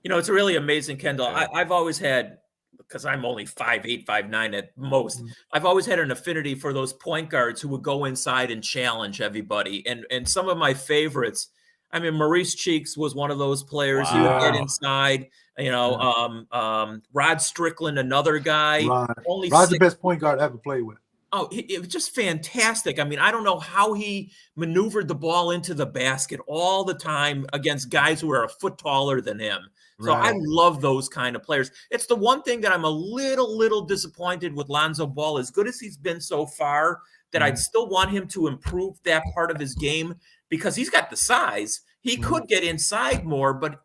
It's really amazing, Kendall. I've always had, because I'm only 5'8", 5'9" at most, I've always had an affinity for those point guards who would go inside and challenge everybody. And some of my favorites, I mean, Maurice Cheeks was one of those players who would get inside. Rod Strickland, another guy. Rod's the best point guard I ever played with. Oh, it was just fantastic. I mean, I don't know how he maneuvered the ball into the basket all the time against guys who are a foot taller than him. So I Right. love those kind of players. It's the one thing that I'm a little disappointed with Lonzo Ball. As good as he's been so far, that I'd still want him to improve that part of his game because he's got the size. He could get inside more, but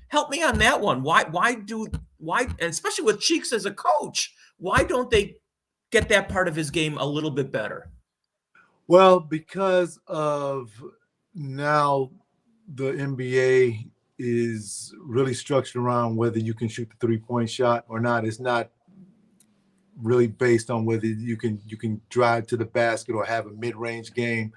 help me on that one. Why, and especially with Cheeks as a coach, why don't they get that part of his game a little bit better? Well, because of now the NBA is really structured around whether you can shoot the 3-point shot or not. It's not really based on whether you can drive to the basket or have a mid-range game.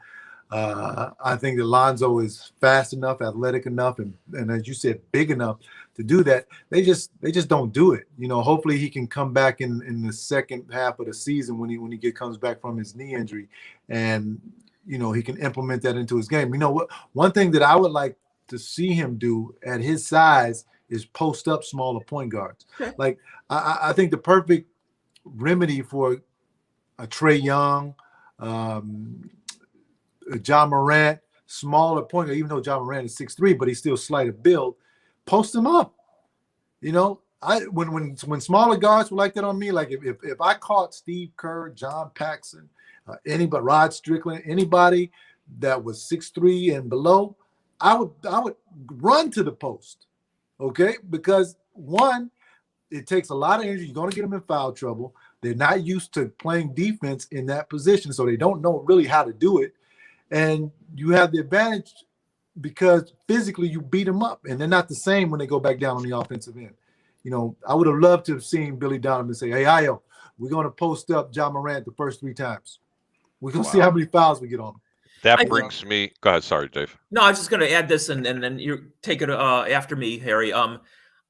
I think that Lonzo is fast enough, athletic enough, and as you said, big enough to do that. They just don't do it. Hopefully he can come back in the second half of the season when he comes back from his knee injury, and he can implement that into his game. One thing that I would like to see him do at his size is post up smaller point guards. Okay. Like I think the perfect remedy for a Trae Young, John Morant, smaller point guard, even though John Morant is 6'3", but he's still slighter build, post him up. When smaller guards were like that on me, like if I caught Steve Kerr, John Paxson, anybody, Rod Strickland, anybody that was 6'3" and below, I would run to the post, okay? Because one, it takes a lot of energy. You're going to get them in foul trouble. They're not used to playing defense in that position, so they don't know really how to do it. And you have the advantage because physically you beat them up, and they're not the same when they go back down on the offensive end. I would have loved to have seen Billy Donovan say, "Hey, Ayo, we're going to post up John Morant the first 3 times. We're going to see how many fouls we get on him." That brings me. Go ahead. Sorry, Dave. No, I was just going to add this, and then you take it after me, Harry.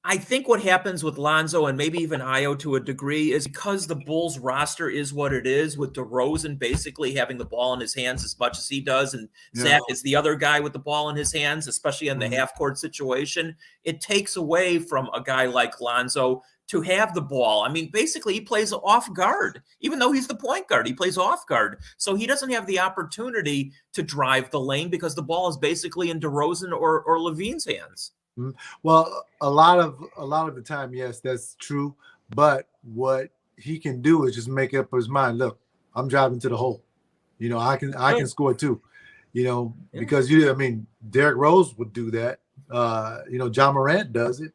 I think what happens with Lonzo and maybe even Ayo to a degree is because the Bulls roster is what it is, with DeRozan basically having the ball in his hands as much as he does, and Zach is the other guy with the ball in his hands, especially in the half-court situation. It takes away from a guy like Lonzo to have the ball. I mean, basically, he plays off guard. Even though he's the point guard, he plays off guard. So he doesn't have the opportunity to drive the lane because the ball is basically in DeRozan or Levine's hands. Well, a lot of the time, yes, that's true. But what he can do is just make up his mind. Look, I'm driving to the hole. I can score too. Because Derrick Rose would do that. John Morant does it.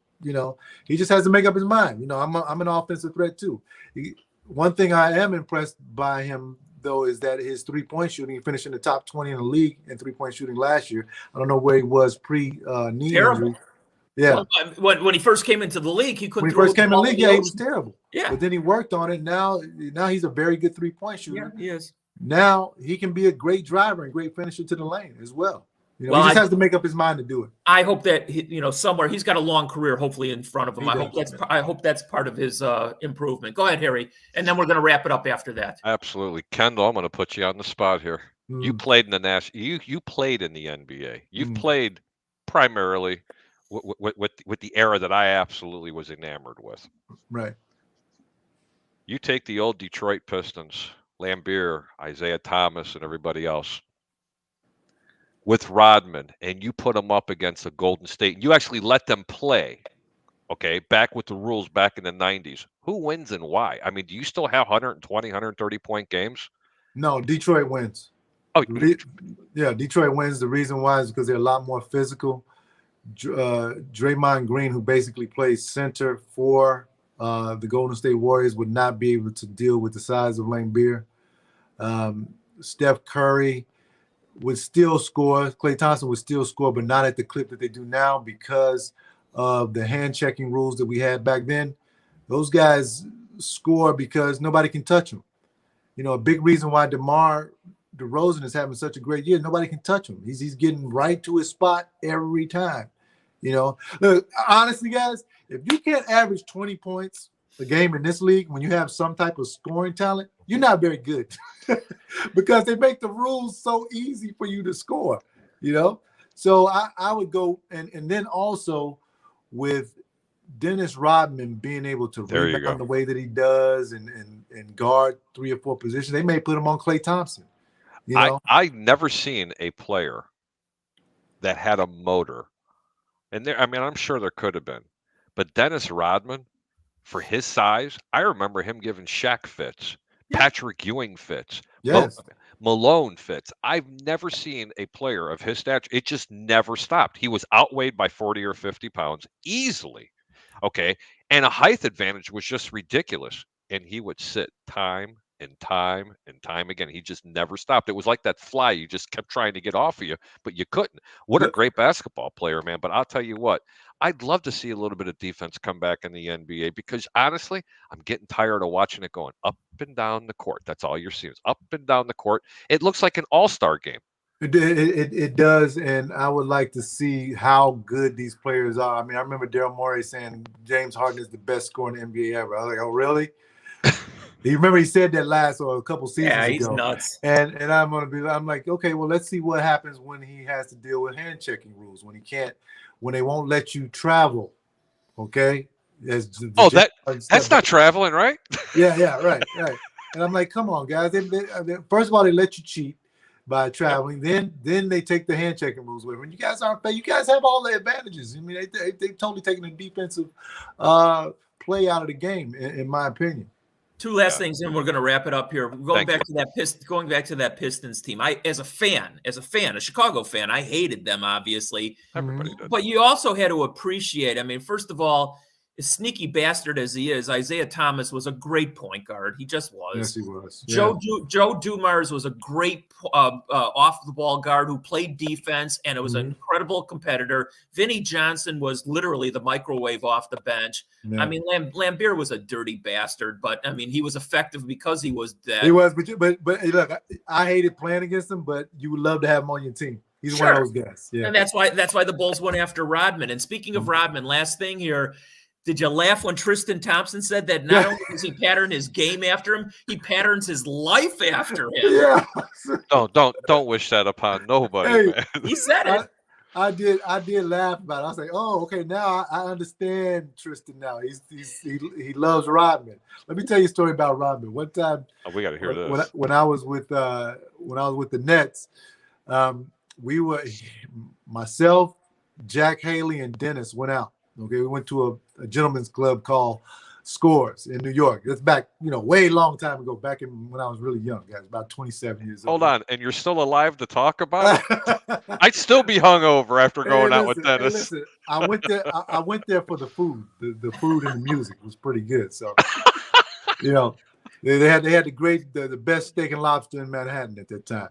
He just has to make up his mind. I'm an offensive threat too. One thing I am impressed by him though is that his 3-point shooting, he finished in the top 20 in the league in 3-point shooting last year. I don't know where he was pre-knee injury. Yeah. Well, when he first came into the league, he couldn't. When he first came in the league, he was terrible. Yeah. But then he worked on it. Now he's a very good 3-point shooter. Yeah, he is. Now he can be a great driver and great finisher to the lane as well. He just has to make up his mind to do it. I hope that somewhere he's got a long career, hopefully in front of him. I hope that's part of his improvement. Go ahead, Harry, and then we're going to wrap it up after that. Absolutely, Kendall. I'm going to put you on the spot here. You played in the You played in the NBA. You've played primarily with the era that I absolutely was enamored with. Right. You take the old Detroit Pistons, Lambeer, Isaiah Thomas, and everybody else, with Rodman, and you put them up against the Golden State. You actually let them play, okay, back with the rules back in the 90s. Who wins and why? I mean, do you still have 120, 130-point games? No, Detroit wins. Oh, yeah, Detroit wins. The reason why is because they're a lot more physical. Draymond Green, who basically plays center for the Golden State Warriors, would not be able to deal with the size of Lambeer. Steph Curry would still score. Klay Thompson would still score, but not at the clip that they do now because of the hand-checking rules that we had back then. Those guys score because nobody can touch them. A big reason why DeMar DeRozan is having such a great year, nobody can touch him. He's getting right to his spot every time. Look, honestly, guys, if you can't average 20 points a game in this league when you have some type of scoring talent, you're not very good because they make the rules so easy for you to score, So I would go and then also with Dennis Rodman being able to There you go. rebound the way that he does and guard 3 or 4 positions, they may put him on Klay Thompson. You know, I never seen a player that had a motor. And there, I mean, I'm sure there could have been, but Dennis Rodman, for his size, I remember him giving Shaq fits, Yeah. Patrick Ewing fits, yes. Malone fits. I've never seen a player of his stature. It just never stopped. He was outweighed by 40 or 50 pounds easily. Okay. And a height advantage was just ridiculous. And he would sit time and time and time again. He just never stopped. It was like that fly. You just kept trying to get off of you, but you couldn't. What a great basketball player, man. But I'll tell you what, I'd love to see a little bit of defense come back in the NBA because honestly, I'm getting tired of watching it going up and down the court. That's all you're seeing is up and down the court. It looks like an all-star game. It does, and I would like to see how good these players are. I mean, I remember Daryl Morey saying James Harden is the best scorer in the NBA ever. I was like, oh, really? You remember he said that last or a couple seasons ago. Yeah, he's nuts. And I'm like, okay, well, let's see what happens when he has to deal with hand checking rules, when they won't let you travel. Okay. That's not traveling, right? Yeah, right. And I'm like, come on, guys. First of all, they let you cheat by traveling. Then they take the hand checking rules away. When you guys aren't, you guys have all the advantages. I mean, they totally taking the defensive play out of the game, in my opinion. Two last things, and we're going to wrap it up here. Going back to that Pistons team. As a Chicago fan, I hated them, obviously. Everybody did. But you also had to appreciate, I mean, first of all, as sneaky bastard as he is, Isaiah Thomas was a great point guard. He just was. Yes, he was. Joe Dumars was a great off-the-ball guard who played defense, and it was an incredible competitor. Vinnie Johnson was literally the microwave off the bench. Yeah. I mean, Lambeer was a dirty bastard, but, I mean, he was effective because he was dead. He was, but look, I hated playing against him, but you would love to have him on your team. He's one of those guys. Yeah. And that's why the Bulls went after Rodman. And speaking of Rodman, last thing here, did you laugh when Tristan Thompson said that not only does he pattern his game after him, he patterns his life after him? Yeah. Don't wish that upon nobody. Hey, man. He said it. I did laugh about it. I was like, oh, okay, now I understand Tristan. Now he loves Rodman. Let me tell you a story about Rodman. One time, we got to hear this. When I was with the Nets, we were myself, Jack Haley, and Dennis went out. Okay, we went to a gentleman's club called Scores in New York. It's back, way long time ago, back when I was really young, guys, about 27 years old. Hold on, and you're still alive to talk about it? I'd still be hungover after going out with Dennis. Listen, I went there. I went there for the food. The food and the music was pretty good. So, they had the best steak and lobster in Manhattan at that time.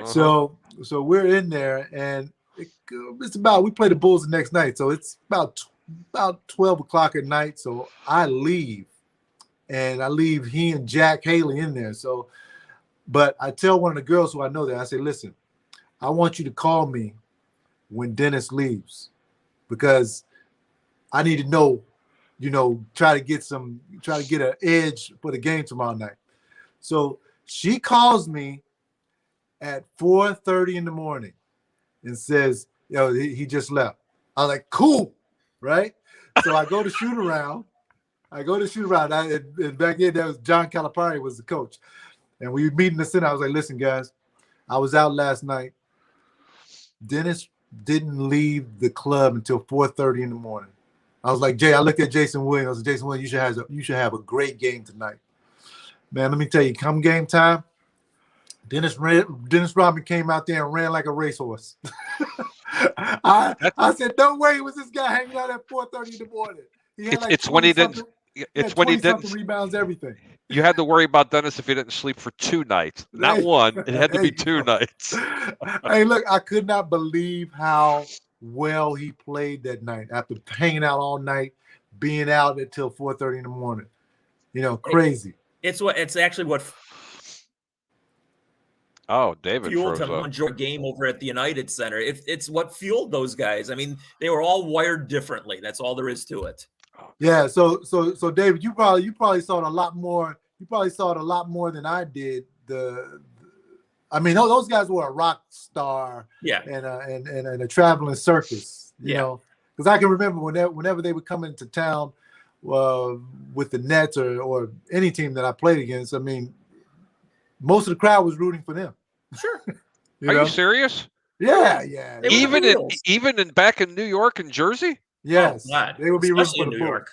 So we're in there, and we play the Bulls the next night. So it's about 12 o'clock at night. So I leave, and he and Jack Haley in there. So, but I tell one of the girls who I know there, I say, listen, I want you to call me when Dennis leaves, because I need to know, try to get an edge for the game tomorrow night. So she calls me at 4:30 in the morning and says, he just left. I was like, cool. Right. So I go to shoot around. And back then, that was John Calipari was the coach. And we meet in the center. I was like, listen, guys, I was out last night. Dennis didn't leave the club until 4:30 in the morning. I was like, I looked at Jason Williams. I was like, Jason Williams, you should have a great game tonight. Man, let me tell you, come game time, Dennis Rodman came out there and ran like a racehorse. I said, no way was this guy hanging out at 4:30 in the morning. He had it's when he didn't. It's when he didn't rebounds everything. You had to worry about Dennis if he didn't sleep for 2 nights, not one. It had to be 2 nights. Hey, look, I could not believe how well he played that night after hanging out all night, being out until 4:30 in the morning. Crazy. It's actually what. Oh, David fueled him one game over at the United Center. It's what fueled those guys. I mean, they were all wired differently. That's all there is to it. Yeah. So David, you probably saw it a lot more. You probably saw it a lot more than I did. I mean, those guys were a rock star. Yeah. And a traveling circus. You know. because I can remember whenever they would come into town with the Nets or any team that I played against. I mean, most of the crowd was rooting for them. Sure. Are you serious? Yeah. They were the Even back in New York and Jersey? Yes, Oh, God. they would be rooting Especially for in the New Bulls. York.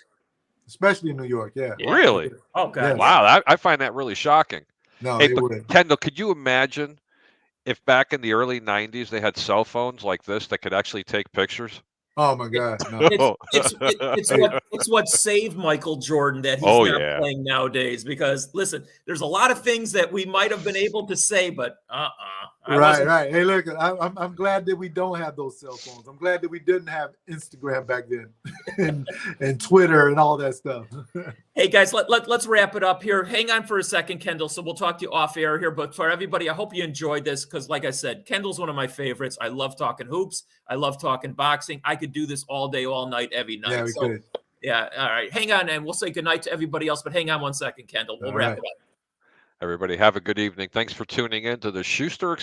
Especially in New York, yeah. Really? Oh, God. Yes. Wow, I find that really shocking. No, Hey, they but would. Kendall, could you imagine if back in the early 90s they had cell phones like this that could actually take pictures? Oh my God, no. It's what saved Michael Jordan that he's Oh, not yeah. playing nowadays. Because listen, there's a lot of things that we might have been able to say, but Right. Hey, look, I'm glad that we don't have those cell phones. I'm glad that we didn't have Instagram back then, and Twitter and all that stuff. Hey guys, let's wrap it up here. Hang on for a second, Kendall. So we'll talk to you off air here. But for everybody, I hope you enjoyed this because, like I said, Kendall's one of my favorites. I love talking hoops. I love talking boxing. I could do this all day, all night, every night. Yeah, we could. Yeah, all right. Hang on, and we'll say goodnight to everybody else. But hang on one second, Kendall. We'll wrap it up. Everybody have a good evening. Thanks for tuning in to the Schuster Express.